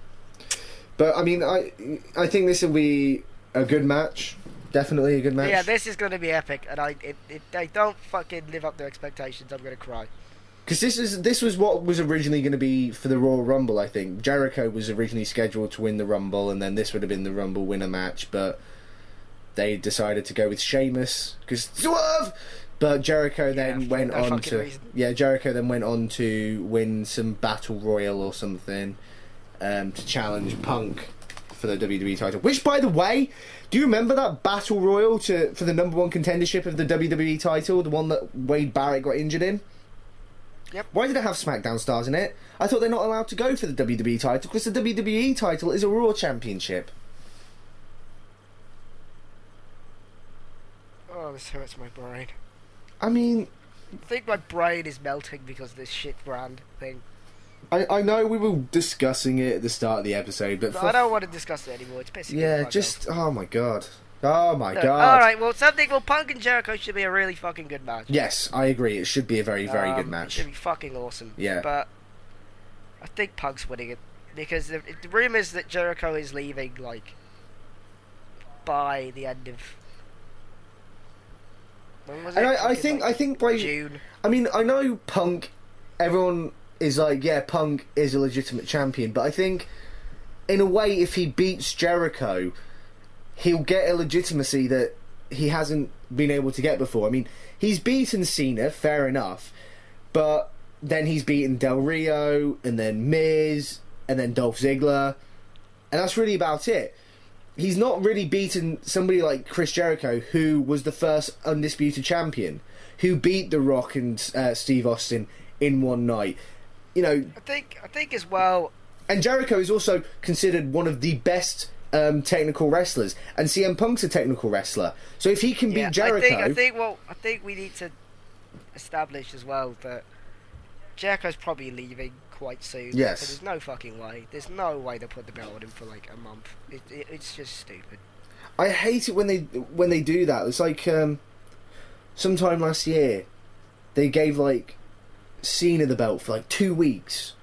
But I mean, I think this will be a good match. Definitely a good match. Yeah, this is going to be epic, and if they don't fucking live up to their expectations, I'm going to cry. Because this was what was originally going to be for the Royal Rumble, I think. Jericho was originally scheduled to win the Rumble, and then this would have been the Rumble winner match, but they decided to go with Sheamus, because Swerve! But Jericho then went on to... Reason. Yeah, Jericho then went on to win some Battle Royal or something, to challenge Punk for the WWE title. Which, by the way, do you remember that Battle Royal for the #1 contendership of the WWE title, the one that Wade Barrett got injured in? Yep. Why did it have SmackDown stars in it? I thought they're not allowed to go for the WWE title because the WWE title is a Raw Championship. Oh, this hurts my brain. I mean... I think my brain is melting because of this shit brand thing. I know we were discussing it at the start of the episode, but... No, I don't want to discuss it anymore. It's pissing me off. Yeah, just... Oh, my God. Oh, my God. Alright, well, Punk and Jericho should be a really fucking good match. Yes, I agree. It should be a very, very good match. It should be fucking awesome. Yeah. But I think Punk's winning it because the rumours that Jericho is leaving, like, by the end of... When was it? And I think by June. I mean, I know Punk. Everyone is like, yeah, Punk is a legitimate champion, but I think, in a way, if he beats Jericho, he'll get a legitimacy that he hasn't been able to get before. I mean, he's beaten Cena, fair enough, but then he's beaten Del Rio, and then Miz, and then Dolph Ziggler, and that's really about it. He's not really beaten somebody like Chris Jericho, who was the first undisputed champion, who beat The Rock and Steve Austin in one night. You know, I think as well. And Jericho is also considered one of the best technical wrestlers, and CM Punk's a technical wrestler. So if he can beat Jericho, I think we need to establish as well that Jericho's probably leaving quite soon. Yes. So there's no fucking way. There's no way they put the belt on him for like a month. It's just stupid. I hate it when they do that. It's like sometime last year they gave like Cena the belt for like 2 weeks,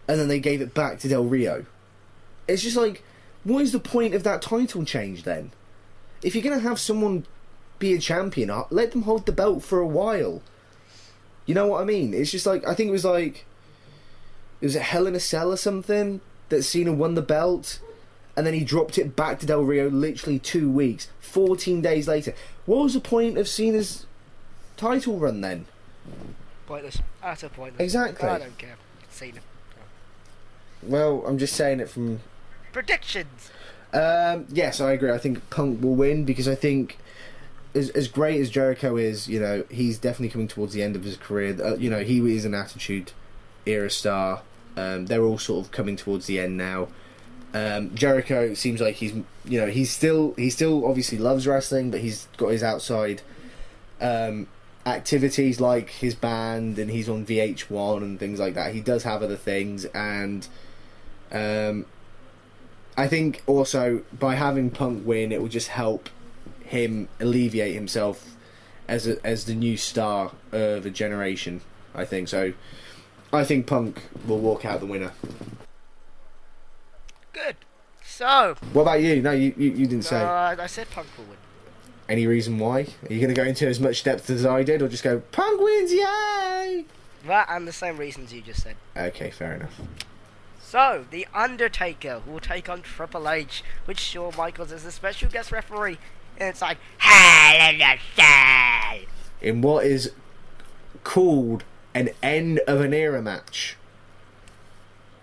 and then they gave it back to Del Rio. It's just like, what is the point of that title change then? If you're gonna have someone be a champion, let them hold the belt for a while. You know what I mean? It's just like, I think it was it Hell in a Cell or something that Cena won the belt, and then he dropped it back to Del Rio literally 2 weeks, 14 days later. What was the point of Cena's title run then? Pointless. Utter pointless. Exactly. I don't care. It's Cena. Well, I'm just saying it from... Predictions! Yes, I agree. I think Punk will win, because I think as great as Jericho is, you know, he's definitely coming towards the end of his career. You know, he is an Attitude Era star. They're all sort of coming towards the end now. Jericho seems like he's still obviously loves wrestling, but he's got his outside activities like his band, and he's on VH1 and things like that. He does have other things, and I think also by having Punk win, it will just help him alleviate himself as the new star of a generation. I think so. I think Punk will walk out the winner. Good. So. What about you? No, you didn't say. I said Punk will win. Any reason why? Are you going to go into as much depth as I did, or just go, Punk wins, yay! That and the same reasons you just said. Okay, fair enough. So, The Undertaker will take on Triple H, with Shawn Michaels as a special guest referee, and it's like, Hell in a Cell! In what is called an end of an era match.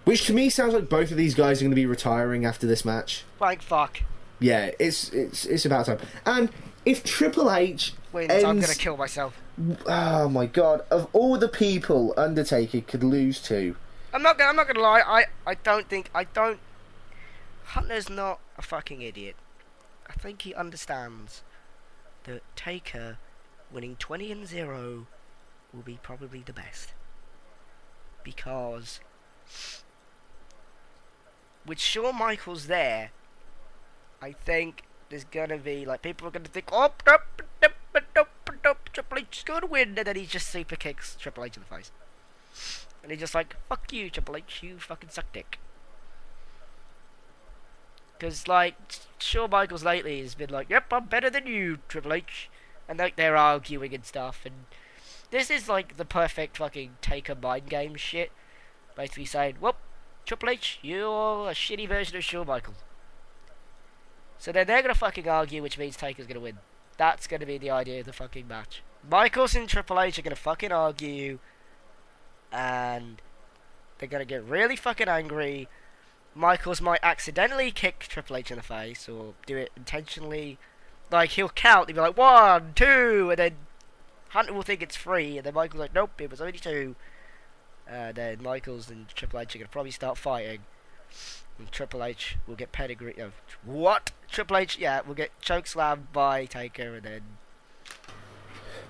Which to me sounds like both of these guys are going to be retiring after this match. Like fuck. Yeah, it's about time. And if Triple H wins, ends... I'm going to kill myself. Oh my god, of all the people Undertaker could lose to... I'm not gonna lie, Hunter's not a fucking idiot. I think he understands that Taker winning 20-0 will be probably the best. Because with Shawn Michaels there, I think there's gonna be like, people are gonna think, oh, Triple H is gonna win, and then he just super kicks Triple H in the face. And he's just like, fuck you, Triple H, you fucking suck dick. Because, like, Shawn Michaels lately has been like, yep, I'm better than you, Triple H. And, like, they're arguing and stuff. And this is, like, the perfect fucking Taker mind game shit. Basically saying, well, Triple H, you're a shitty version of Shawn Michaels. So then they're going to fucking argue, which means Taker's going to win. That's going to be the idea of the fucking match. Michaels and Triple H are going to fucking argue. And they're going to get really fucking angry. Michaels might accidentally kick Triple H in the face, or do it intentionally. Like, he'll count, he'll be like, 1, 2, and then Hunter will think it's 3, and then Michaels like, nope, it was only 2. Then Michaels and Triple H are going to probably start fighting. And Triple H will get pedigree. Oh, what? Triple H, yeah, will get chokeslammed by Taker, and then...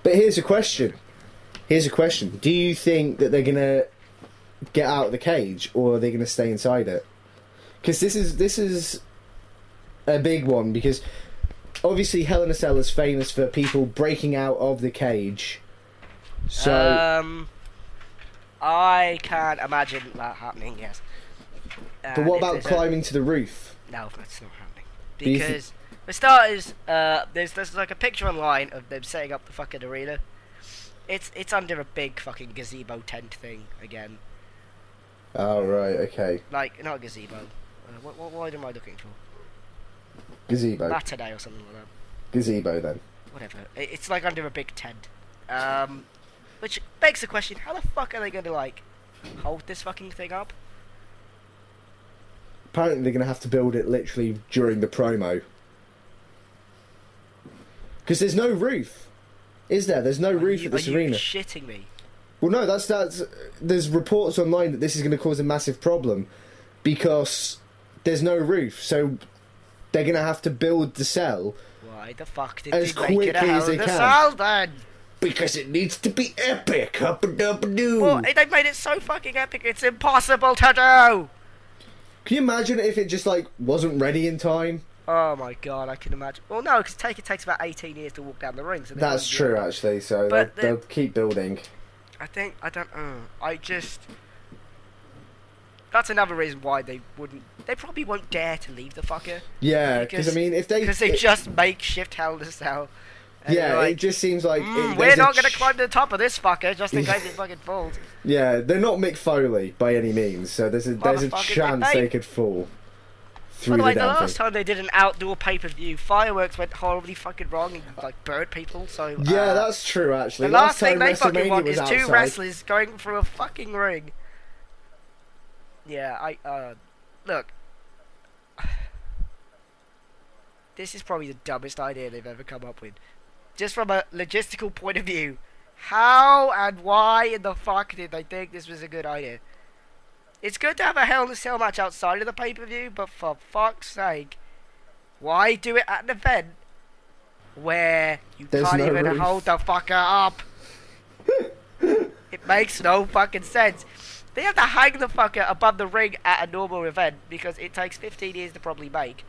But here's a question. Do you think that they're going to get out of the cage, or are they going to stay inside it? Because this is a big one, because obviously Hell in a Cell is famous for people breaking out of the cage. So I can't imagine that happening, yes. But what about climbing to the roof? No, that's not happening. Because For starters, there's like a picture online of them setting up the fucking arena. It's under a big fucking gazebo tent thing again. Oh right, okay. Like not a gazebo. What word am I looking for? Gazebo. Matinee or something like that. Gazebo then. Whatever. It's like under a big tent. Which begs the question: how the fuck are they going to like hold this fucking thing up? Apparently they're going to have to build it literally during the promo. Because there's no roof. Is there? There's no roof at this arena. Are you shitting me? Well, no, that's... There's reports online that this is going to cause a massive problem. Because there's no roof. So they're going to have to build the cell... Why the fuck did as they make it a quickly hell as they of a can. cell then? Because it needs to be epic. Up-a-dub-a-doo. Well, they made it so fucking epic, it's impossible to do! Can you imagine if it just, like, wasn't ready in time? Oh my god, I can imagine. Well, no, because it takes about 18 years to walk down the ring. So That's true, actually, so they'll keep building. I don't know. That's another reason why they probably won't dare to leave the fucker. Yeah, because, I mean, if they... Because they just makeshift Hell in a Cell. Yeah, like, it just seems like... we're not going to climb to the top of this fucker, just in case it fucking falls. Yeah, they're not Mick Foley, by any means, so there's a chance they could fall. By the way, the last time they did an outdoor pay-per-view, fireworks went horribly fucking wrong and like burnt people. So yeah, that's true. Actually, the last thing they fucking want is outside. 2 wrestlers going through a fucking ring. Yeah, look. This is probably the dumbest idea they've ever come up with. Just from a logistical point of view, how and why in the fuck did they think this was a good idea? It's good to have a Hell in a Cell match outside of the pay-per-view, but for fuck's sake, why do it at an event where you can't even hold the fucker up? It makes no fucking sense. They have to hang the fucker above the ring at a normal event because it takes 15 years to probably make.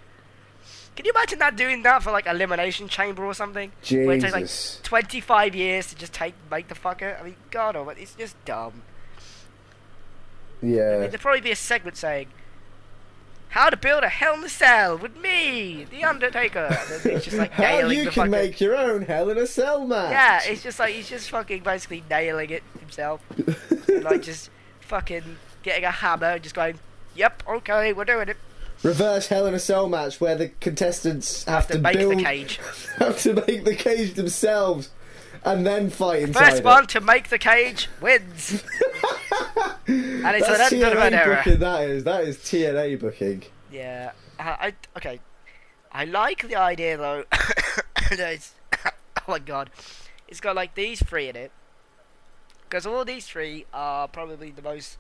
Can you imagine doing that for like Elimination Chamber or something? Jesus. Where it takes like 25 years to just make the fucker? I mean, god, it's just dumb. Yeah. I mean, there'd probably be a segment saying, "How to build a Hell in a Cell with me, the Undertaker." And then it's just like how nailing you the can fucker. make your own Hell in a Cell match. Yeah, it's just like he's just fucking basically nailing it himself, and, like just fucking getting a hammer and just going, "Yep, okay, we're doing it." Reverse Hell in a Cell match where the contestants have to make build, the cage. have to make the cage themselves, and then fight inside First one to make the cage wins. And it's that's an TNA booking. That is TNA booking. Yeah, okay. I like the idea though. Oh my god, it's got like these 3 in it, because all these 3 are probably the most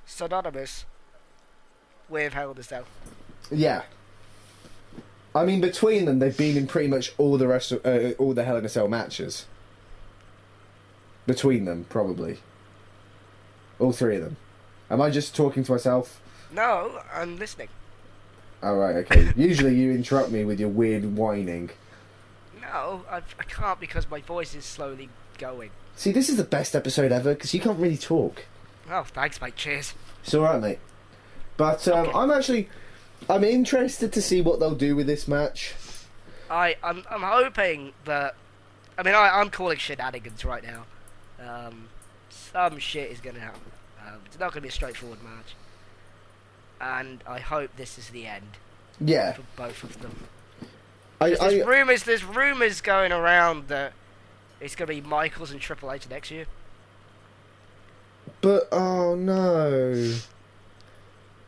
synonymous with Hell in a Cell. Yeah. I mean, between them, they've been in pretty much all the Hell in a Cell matches. Between them, probably. All 3 of them. Am I just talking to myself? No, I'm listening. Oh, right, okay. Usually you interrupt me with your weird whining. No, I can't because my voice is slowly going. See, this is the best episode ever, because you can't really talk. Oh, thanks, mate. Cheers. It's alright, mate. But okay. I'm interested to see what they'll do with this match. I'm hoping that... I mean, I'm calling shenanigans right now. Some shit is going to happen. It's not going to be a straightforward match. And I hope this is the end. Yeah. For both of them. There's rumours going around that it's going to be Michaels and Triple H next year. But, oh no.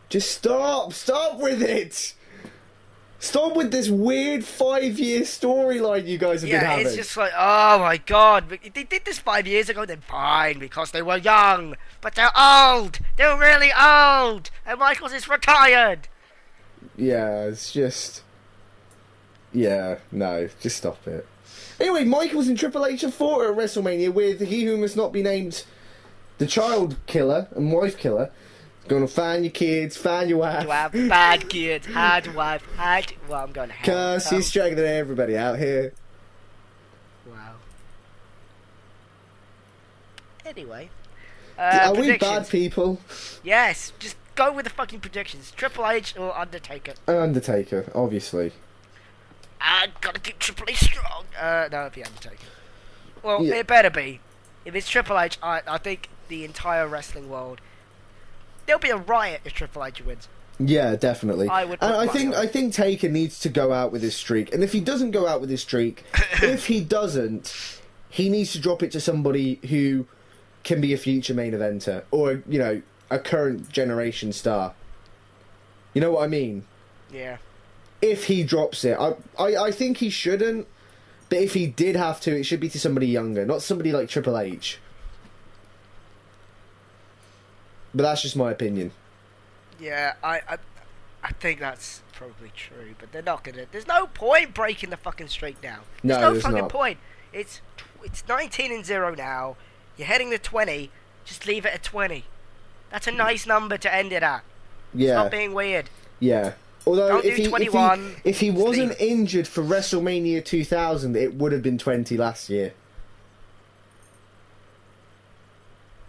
Just stop with it. Stop with this weird 5-year storyline you guys have been having. Yeah, it's just like, oh my god, they did this 5 years ago, then fine, because they were young, but they're old, they're really old, and Michaels is retired. Yeah, it's just... Yeah, no, just stop it. Anyway, Michaels and Triple H have fought at WrestleMania with he who must not be named the child killer and wife killer. Gonna find your kids, find your wife. You have bad kids, hard wife, well, I'm going to hell. Cause he's struggling everybody out here. Wow. Anyway. Are we bad people? Yes, just go with the fucking predictions. Triple H or Undertaker? Undertaker, obviously. I gotta keep Triple H strong. No, it'd be Undertaker. Well, Yeah. it better be. If it's Triple H, I think the entire wrestling world, there'll be a riot if Triple H wins. Yeah, definitely. I would. And I think Taker needs to go out with his streak. And if he doesn't go out with his streak, if he doesn't, he needs to drop it to somebody who can be a future main eventer or, you know, a current generation star. You know what I mean? Yeah. If he drops it, I think he shouldn't. But if he did have to, it should be to somebody younger, not somebody like Triple H. But that's just my opinion. Yeah, I think that's probably true, but they're not gonna. There's no point breaking the fucking streak now. There's fucking point. It's 19-0 now. You're heading to 20. Just leave it at 20. That's a nice number to end it at. Yeah. Stop being weird. Yeah. Although Don't do 21. If he wasn't injured for WrestleMania 2000, it would have been 20 last year.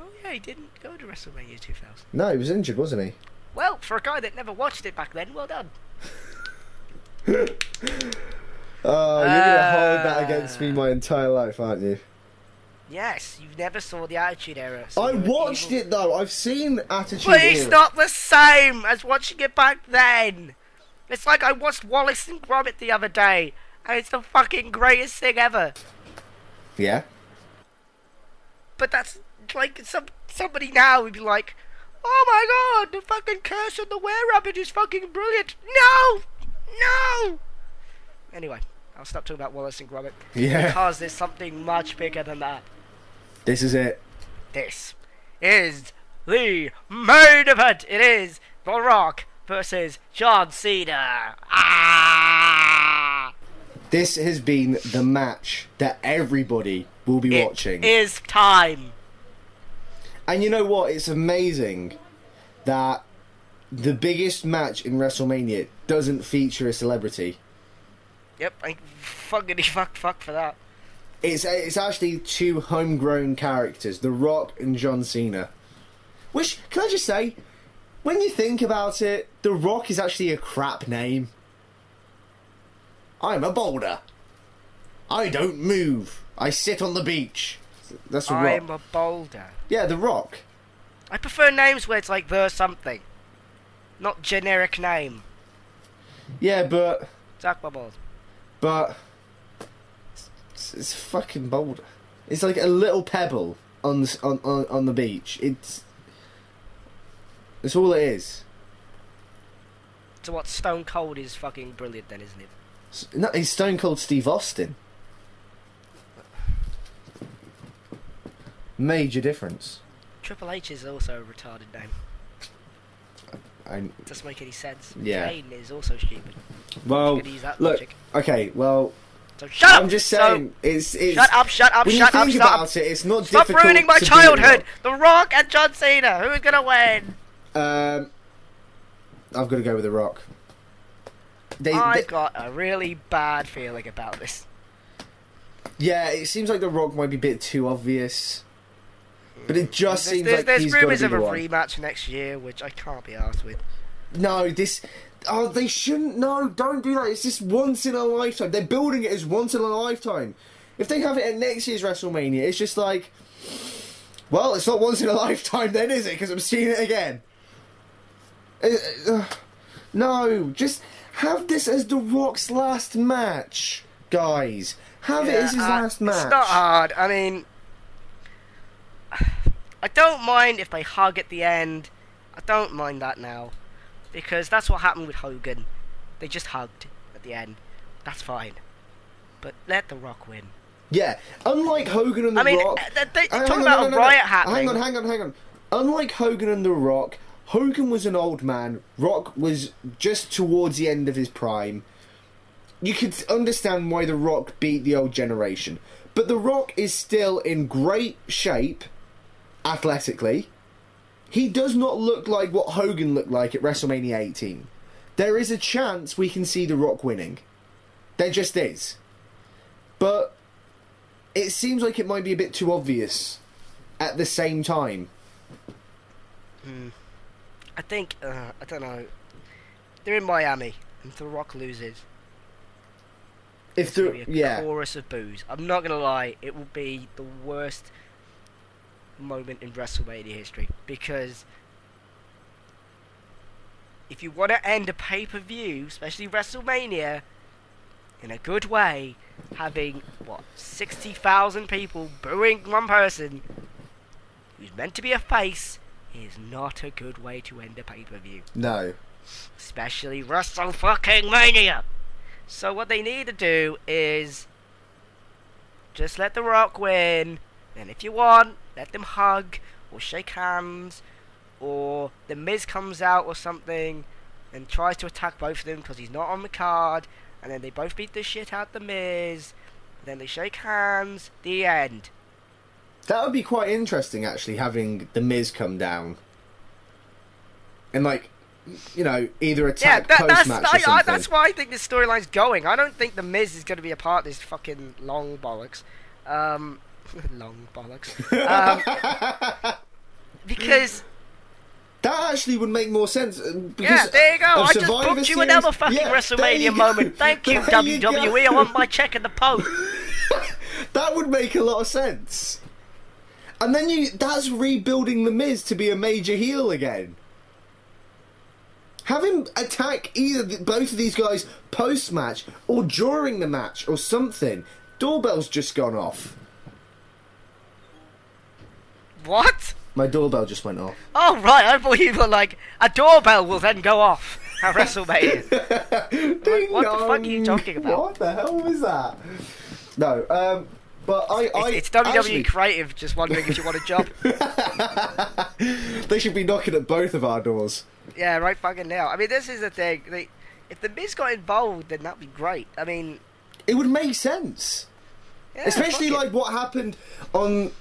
Oh yeah, he didn't go to WrestleMania 2000. No, he was injured, wasn't he? Well, for a guy that never watched it back then, well done. Oh, you're going to hold that against me my entire life, aren't you? Yes, you never saw the Attitude Era. So I watched it, though. I've seen Attitude But Era. it's not the same as watching it back then. It's like I watched Wallace and Gromit the other day, and it's the fucking greatest thing ever. Yeah? But that's like somebody now would be like, oh my god, the fucking Curse of the Were-Rabbit is fucking brilliant. No! No! Anyway, I'll stop talking about Wallace and Gromit. Yeah. Because there's something much bigger than that. This is it. This is the main event. It is The Rock versus John Cena. Ah! This has been the match that everybody will be watching. It is time. And you know what? It's amazing that the biggest match in WrestleMania doesn't feature a celebrity. Yep, I fuckity fuck for that. It's actually two homegrown characters, The Rock and John Cena. Which, can I just say, when you think about it, The Rock is actually a crap name. I'm a boulder. I don't move. I sit on the beach. That's The Rock. I'm a boulder. Yeah, The Rock. I prefer names where it's like the something. Not generic name. Yeah, but Zack Bubbles. But it's fucking boulder. It's like a little pebble on the beach. It's all it is. So what? Stone Cold is fucking brilliant then, isn't it? No, he's Stone Cold Steve Austin. Major difference. Triple H is also a retarded name. Doesn't make any sense. Yeah. Kane is also stupid. Well, Use that look. logic. Okay, well, So shut up! I'm just saying. It's shut up! when you think about it, it's not Stop difficult ruining my to do childhood! The Rock and John Cena. Who's gonna win? I've got to go with The Rock. I've got a really bad feeling about this. Yeah, it seems like The Rock might be a bit too obvious. But it just seems like there's he's got to be rumours of the a one. rematch next year, which I can't be arsed with. No, this... Oh, they shouldn't... No, don't do that. It's just once in a lifetime. They're building it as once in a lifetime. If they have it at next year's WrestleMania, it's just like... Well, it's not once in a lifetime then, is it? Because I'm seeing it again. No, just have this as The Rock's last match, guys. Have it as his last match. It's not hard. I mean... I don't mind if they hug at the end. I don't mind that now. Because that's what happened with Hogan. They just hugged at the end. That's fine. But let The Rock win. Yeah, unlike Hogan and The Rock... they talk about a riot happening. Hang on. Unlike Hogan and The Rock, Hogan was an old man. Rock was just towards the end of his prime. You could understand why The Rock beat the old generation. But The Rock is still in great shape, athletically. He does not look like what Hogan looked like at WrestleMania 18. There is a chance we can see The Rock winning. There just is. But it seems like it might be a bit too obvious at the same time. I think, I don't know. They're in Miami, and The Rock loses. If There'll be a chorus of boos. I'm not gonna lie, it will be the worst moment in WrestleMania history, because if you want to end a pay-per-view, especially WrestleMania, in a good way, having 60,000 people booing one person who's meant to be a face is not a good way to end a pay-per-view. No. Especially WrestleMania. So what they need to do is just let The Rock win, and if you want, let them hug or shake hands, or The Miz comes out or something and tries to attack both of them because he's not on the card, and then they both beat the shit out The Miz, then they shake hands, the end. That would be quite interesting, actually, having The Miz come down and, like, you know, either attack post-match or something. That's why I think this storyline's going. I don't think The Miz is going to be a part of this fucking long bollocks. Long bollocks. Because... that actually would make more sense. Yeah, there you go. I just booked you another fucking WrestleMania moment. Thank you, WWE. I want my check in the post. That would make a lot of sense. And then that's rebuilding The Miz to be a major heel again. Have him attack both of these guys post-match or during the match or something. Doorbell's just gone off. What? My doorbell just went off. Oh, right. I thought you were like, a doorbell will then go off at WrestleMania. What the fuck are you talking about? What the hell was that? No, but it's WWE actually... Creative just wondering if you want a job. They should be knocking at both of our doors. Yeah, right fucking now. I mean, this is the thing. If The Miz got involved, then that'd be great. I mean... it would make sense. Yeah, especially like what happened on...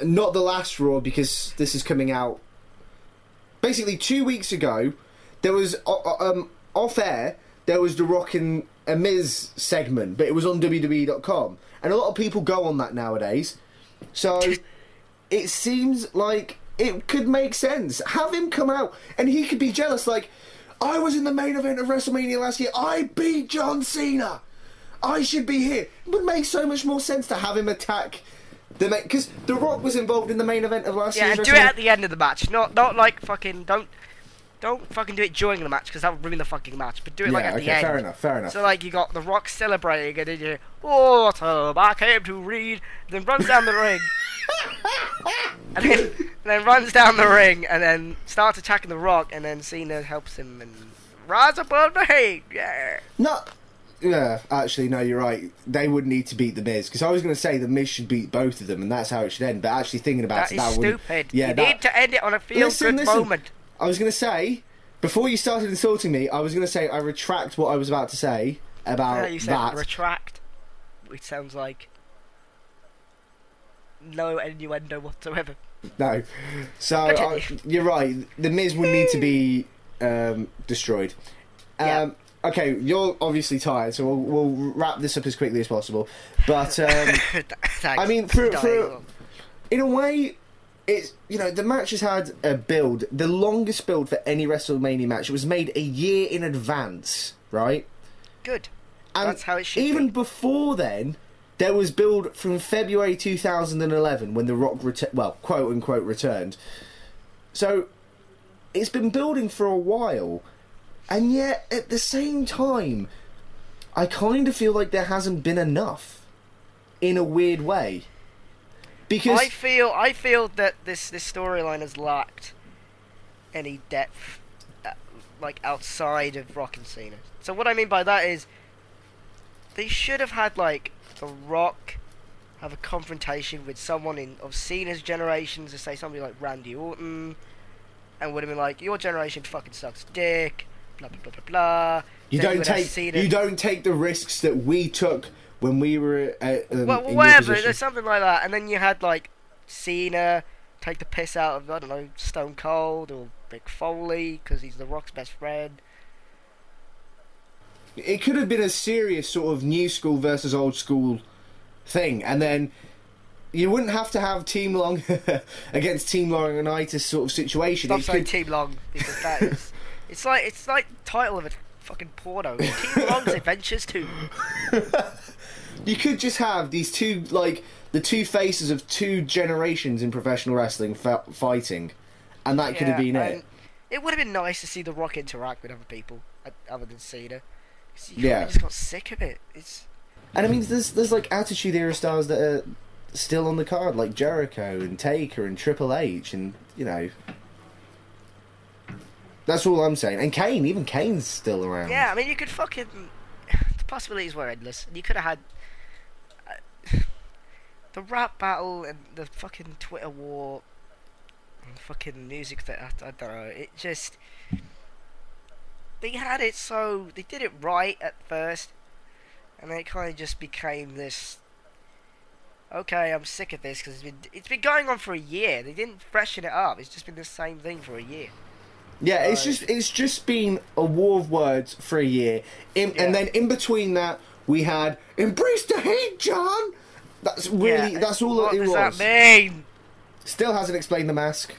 not the last Raw, because this is coming out... basically 2 weeks ago, there was... off-air, there was The Rock and a Miz segment, but it was on WWE.com. And a lot of people go on that nowadays. So, it seems like it could make sense. Have him come out, and he could be jealous, like, I was in the main event of WrestleMania last year, I beat John Cena, I should be here. It would make so much more sense to have him attack because The Rock was involved in the main event of last year's and do it at the end of the match, not like fucking, don't fucking do it during the match, because that would ruin the fucking match, but do it like at the end. Fair enough. So like, you got The Rock celebrating, and then you, Autumn, I came to read, then runs down the ring. and then runs down the ring, and then starts attacking The Rock, and then Cena helps him, and rise above the hate, yeah. No, yeah, actually, no, you're right. They would need to beat The Miz, because I was going to say The Miz should beat both of them, and that's how it should end, but actually thinking about that is stupid. Yeah, you need to end it on a feel-good moment. I was going to say, before you started insulting me, I was going to say I retract what I was about to say about you said that. Retract, which sounds like no innuendo whatsoever. No. So, you're right. The Miz would need to be destroyed. Okay, you're obviously tired, so we'll wrap this up as quickly as possible. But, I mean, in a way... it's, you know, the match has had a build, the longest build for any WrestleMania match. It was made a year in advance, right? Good. And that's how it should even be. before then, there was build from February 2011 when The Rock, quote-unquote, returned. So, it's been building for a while. And yet, at the same time, I kind of feel like there hasn't been enough. In a weird way. Because I feel that this storyline has lacked any depth, like outside of Rock and Cena. So what I mean by that is, they should have had like The Rock have a confrontation with someone of Cena's generation, to say somebody like Randy Orton, and would have been like, your generation fucking sucks dick, blah blah blah blah blah. You don't take the risks that we took. When we were whatever, there's something like that, and then you had like Cena take the piss out of, I don't know, Stone Cold or Mick Foley because he's The Rock's best friend. It could have been a serious sort of new school versus old school thing, and then you wouldn't have to have Team Long against Team Laurinaitis sort of situation. Stop saying Team Long, because that is it's like the title of a fucking porno. Team Long's Adventures 2. You could just have these two, like, the two faces of two generations in professional wrestling fighting, and that could have been it. It would have been nice to see The Rock interact with other people other than Cena. Yeah, just got sick of it. And I mean, there's like Attitude Era stars that are still on the card, like Jericho and Taker and Triple H, and you know, that's all I'm saying. And Kane, even Kane's still around. Yeah, I mean, you could fucking. The possibilities were endless. You could have had the rap battle and the fucking Twitter war and fucking music that I don't know. It just. They had it so they did it right at first, and then it kind of just became this. Okay, I'm sick of this because it's been going on for a year. They didn't freshen it up. It's just been the same thing for a year. Yeah, it's just been a war of words for a year, and then in between that we had "Embrace the Hate, John." That's really that's all it was. What does that mean? Still hasn't explained the mask.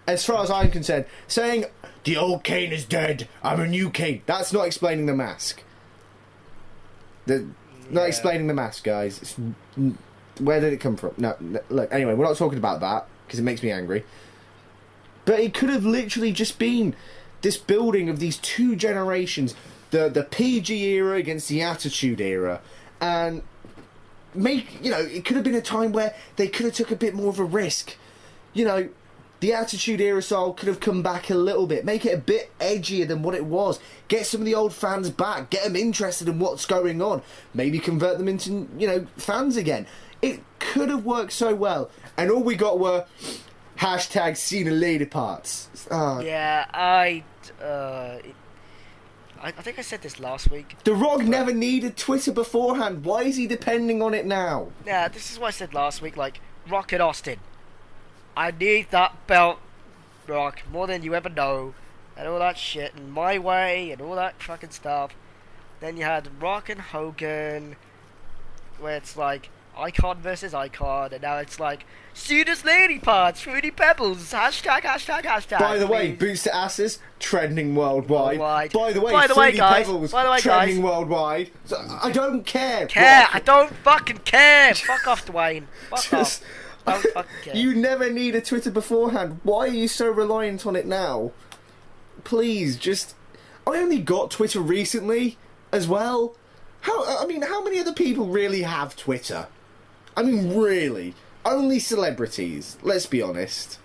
As far as I'm concerned, saying the old Kane is dead, I'm a new Kane. That's not explaining the mask. Not explaining the mask, guys. Where did it come from? No, look. Anyway, we're not talking about that because it makes me angry. But it could have literally just been this building of these two generations, the PG era against the Attitude Era, and it could have been a time where they could have took a bit more of a risk. You know, the Attitude Era style could have come back a little bit, make it a bit edgier than what it was, get some of the old fans back, get them interested in what's going on, maybe convert them into, fans again. It could have worked so well, and all we got were hashtag Cena lady parts. Yeah, I think I said this last week. The Rock never needed Twitter beforehand. Why is he depending on it now? Yeah, this is what I said last week, like, Rock and Austin. I need that belt, Rock, more than you ever know, and all that shit, and My Way, and all that fucking stuff. Then you had Rock and Hogan, where it's like, Icon versus Icon, and now it's like, Cena's lady parts, Fruity Pebbles, hashtag. By the way, boots to asses, trending worldwide. By the way, Fruity guys, Pebbles, trending worldwide. So, I don't care. I don't fucking care. Fuck off, Dwayne. Fuck off. Don't fucking care. You never need a Twitter beforehand. Why are you so reliant on it now? Please, I only got Twitter recently as well. How many other people really have Twitter? I mean, really? Only celebrities, let's be honest.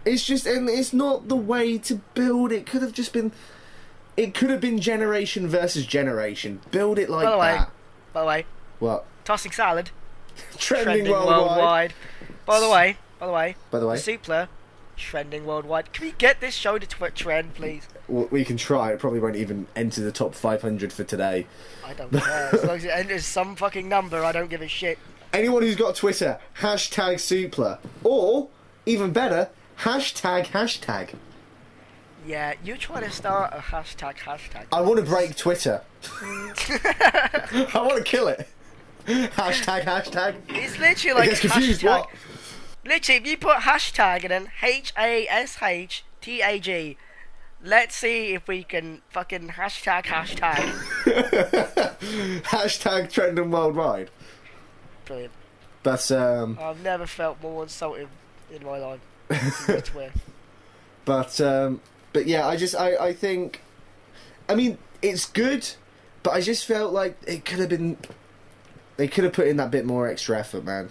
And it's not the way to build. It could have been generation versus generation. Build it like that. By the way. What? Tossing salad. Trending worldwide. By the way. Suplah. Trending worldwide. Can we get this show to trend, please? Well, we can try. It probably won't even enter the top 500 for today. I don't care. As long as it enters some fucking number, I don't give a shit. Anyone who's got Twitter, hashtag Suplah. Or, even better, hashtag. Yeah, you're trying to start a hashtag. I want to break Twitter. I want to kill it. Hashtag. It's literally like gets confused, hashtag. what? Literally, if you put hashtag and then HASHTAG, let's see if we can fucking hashtag. Hashtag trending worldwide. Brilliant. But I've never felt more insulted in my life. But yeah, I think, I mean, it's good, but I just felt like it could have been. They could have put in that bit more extra effort, man.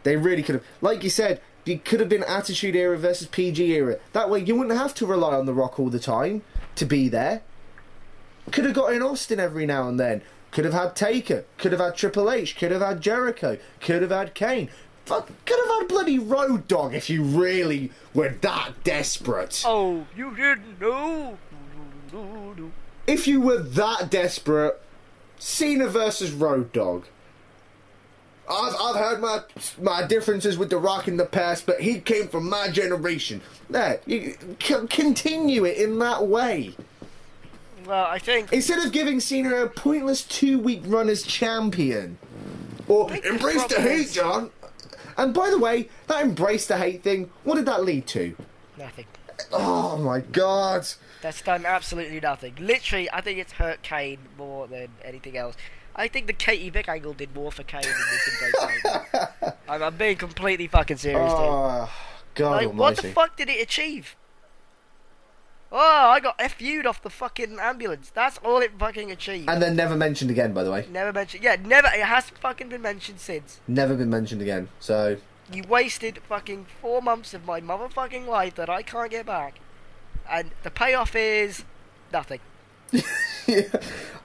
They really could have. Like you said, it could have been Attitude Era versus PG Era. That way you wouldn't have to rely on The Rock all the time to be there. Could have got in Austin every now and then. Could have had Taker. Could have had Triple H. Could have had Jericho. Could have had Kane. Could have had bloody Road Dogg if you really were that desperate. Oh, you didn't know? If you were that desperate, Cena versus Road Dogg. I've heard my differences with The Rock in the past, but he came from my generation. There, you continue it in that way. Well, I think instead of giving Cena a pointless 2-week run as champion, or embrace the hate, John. And by the way, that embrace the hate thing, what did that lead to? Nothing. Oh my god! That's done absolutely nothing. Literally, I think it's hurt Kane more than anything else. I think the Katie Vick angle did more for Kane than this angle. I'm being completely fucking serious, dude. Oh, God like, almighty. what the fuck did it achieve? Oh, I got FU'd off the fucking ambulance. That's all it fucking achieved. And then never mentioned again, by the way. Never mentioned. Yeah, never. It hasn't fucking been mentioned since. Never been mentioned again. So you wasted fucking 4 months of my motherfucking life that I can't get back, and the payoff is nothing. yeah,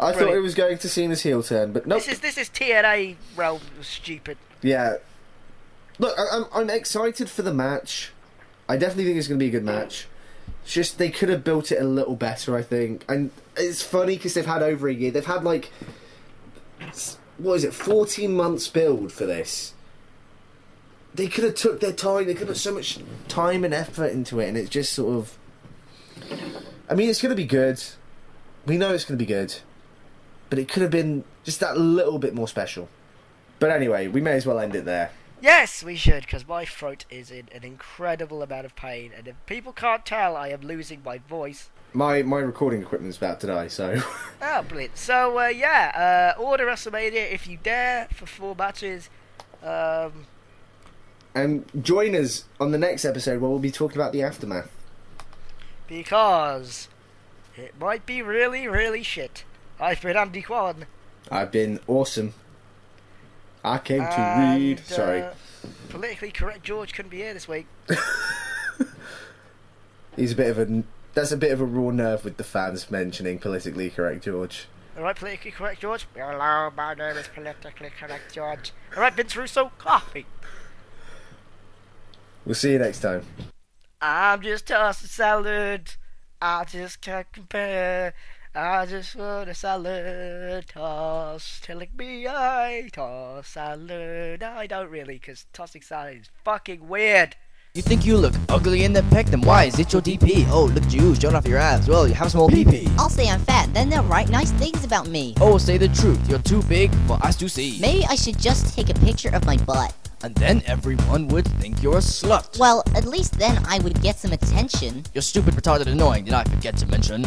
I thought it was going to Cena's heel turn, but nope. This is TNA realm stupid. Yeah. Look, I'm excited for the match. I definitely think it's going to be a good match. It's just they could have built it a little better, I think. And it's funny because they've had over a year. They've had like, what is it, 14 months build for this. They could have took their time. They could have put so much time and effort into it, and it's just sort of. I mean, it's going to be good. We know it's going to be good, but it could have been just that little bit more special. But anyway, we may as well end it there. Yes, we should, because my throat is in an incredible amount of pain, and if people can't tell, I am losing my voice. My recording equipment's about to die, so... Oh, brilliant. So, order WrestleMania if you dare for 4 matches. And join us on the next episode where we'll be talking about the aftermath. Because it might be really, really shit. I've been Andy Kwan. I've been awesome. I came to read. Sorry. Politically correct George couldn't be here this week. He's a bit of a... That's a bit of a raw nerve with the fans mentioning politically correct George. Alright, politically correct George. Hello, my name is politically correct George. Alright, Vince Russo, coffee. We'll see you next time. I'm just tossing salad. I just can't compare. I just want a salad toss. Telling me I toss salad. No, I don't really, because tossing salad is fucking weird. You think you look ugly in the pic, then why is it your DP? Oh, look at you, showing off your abs. Well, you have a small PP. I'll say I'm fat, then they'll write nice things about me. Oh, say the truth, you're too big for us to see. Maybe I should just take a picture of my butt. And then everyone would think you're a slut. Well, at least then I would get some attention. You're stupid, retarded, annoying, did I forget to mention?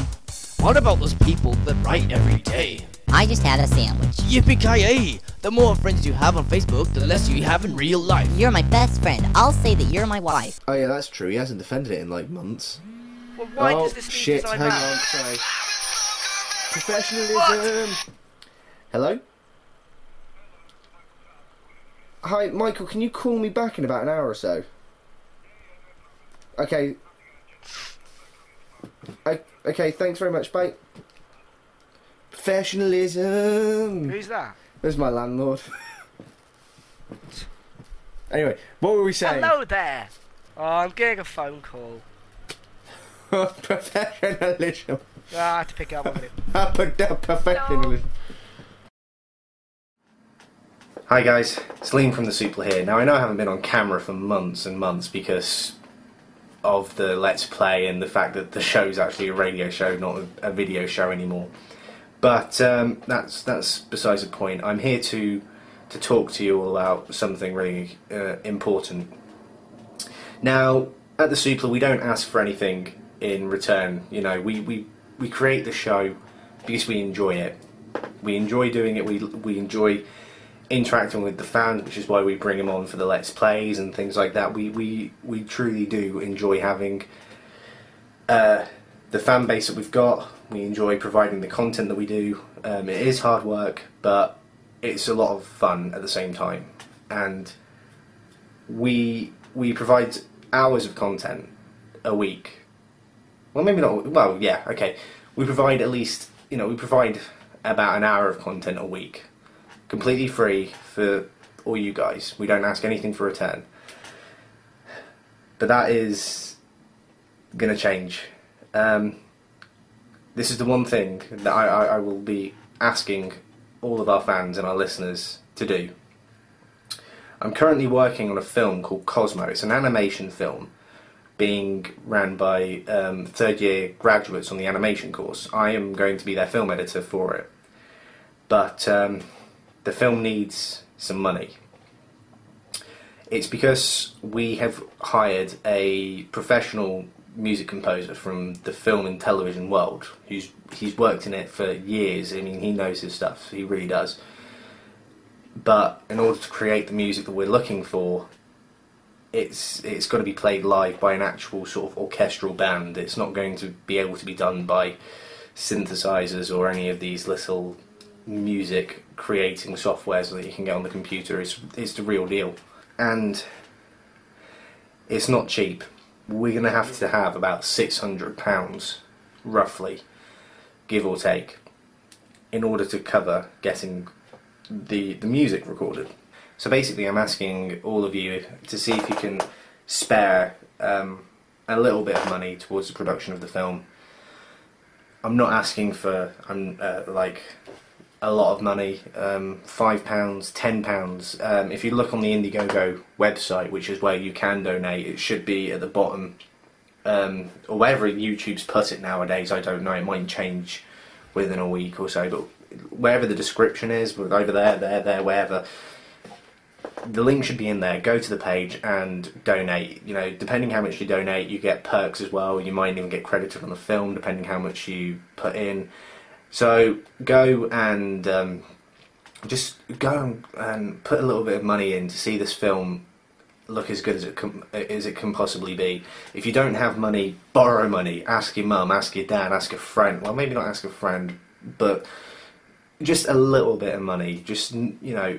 What about those people that write every day? I just had a sandwich. Yippee-ki-yay! The more friends you have on Facebook, the less you have in real life. You're my best friend. I'll say that you're my wife. Oh yeah, that's true. He hasn't defended it in like months. Well, why does this shit, design hang matter? on, sorry. Professionalism. Hello? Hi, Michael, can you call me back in about an hour or so? Okay. Okay, thanks very much, bye. Professionalism. Who's that? There's my landlord. Anyway, what were we saying? Hello there. Oh, I'm getting a phone call. Professionalism. I have to pick it up a minute. Professionalism. Hi guys, it's Liam from the Suplah here. Now I know I haven't been on camera for months and months because of the Let's Play and the fact that the show's actually a radio show, not a video show anymore. But that's besides the point. I'm here to talk to you all about something really important. Now, at the Suplah, we don't ask for anything in return. You know, we create the show because we enjoy it. We enjoy doing it. We enjoy interacting with the fans, which is why we bring them on for the Let's Plays and things like that. We truly do enjoy having the fan base that we've got. We enjoy providing the content that we do. It is hard work, but it's a lot of fun at the same time. And we provide hours of content a week. Well, maybe not. Well, yeah, okay. We provide at least, we provide about an hour of content a week. Completely free for all you guys. We don't ask anything for return. But that is going to change. This is the one thing that I will be asking all of our fans and our listeners to do. I'm currently working on a film called Cosmo. It's an animation film being ran by third-year graduates on the animation course. I am going to be their film editor for it. But the film needs some money. It's because we have hired a professional music composer from the film and television world. He's worked in it for years. I mean, he knows his stuff. He really does. But in order to create the music that we're looking for, it's got to be played live by an actual sort of orchestral band. It's not going to be able to be done by synthesizers or any of these little music creating softwares that you can get on the computer. It's the real deal, and it's not cheap. We're going to have about £600 roughly, give or take, in order to cover getting the music recorded. So basically I'm asking all of you to see if you can spare a little bit of money towards the production of the film. I'm not asking for like a lot of money, £5, £10. If you look on the Indiegogo website, which is where you can donate, it should be at the bottom, or wherever YouTube's put it nowadays. I don't know, it might change within a week or so, but wherever the description is, over there, wherever, the link should be in there. Go to the page and donate. You know, depending how much you donate, you get perks as well. You might even get credited on the film, depending how much you put in. So go and just go and put a little bit of money in to see this film look as good as it can possibly be. If you don't have money, borrow money. Ask your mum, ask your dad, ask a friend. Well, maybe not ask a friend, but just a little bit of money. Just, you know,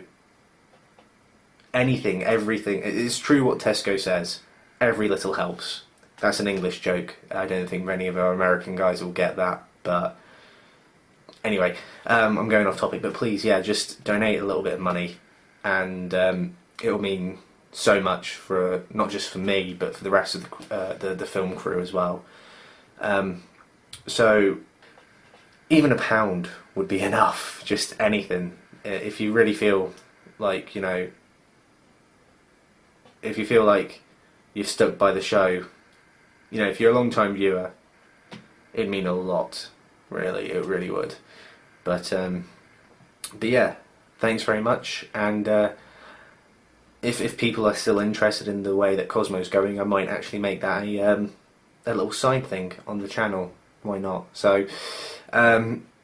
anything, everything. It's true what Tesco says. Every little helps. That's an English joke. I don't think many of our American guys will get that, but anyway, I'm going off topic, but please, yeah, just donate a little bit of money, and it'll mean so much for not just for me, but for the rest of the film crew as well. So even £1 would be enough. Just anything. If you really feel like, you know, if you feel like you're stuck by the show, you know, if you're a long-time viewer, it'd mean a lot. Really, it really would. But yeah, thanks very much. And if people are still interested in the way that Cosmo's going, I might actually make that a little side thing on the channel. Why not? So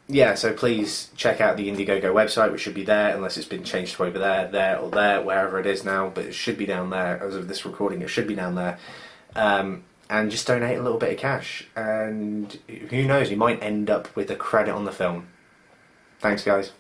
yeah, so please check out the Indiegogo website, which should be there, unless it's been changed to over there, or there, wherever it is now, but it should be down there. As of this recording, it should be down there. And just donate a little bit of cash, and who knows, you might end up with a credit on the film. Thanks, guys.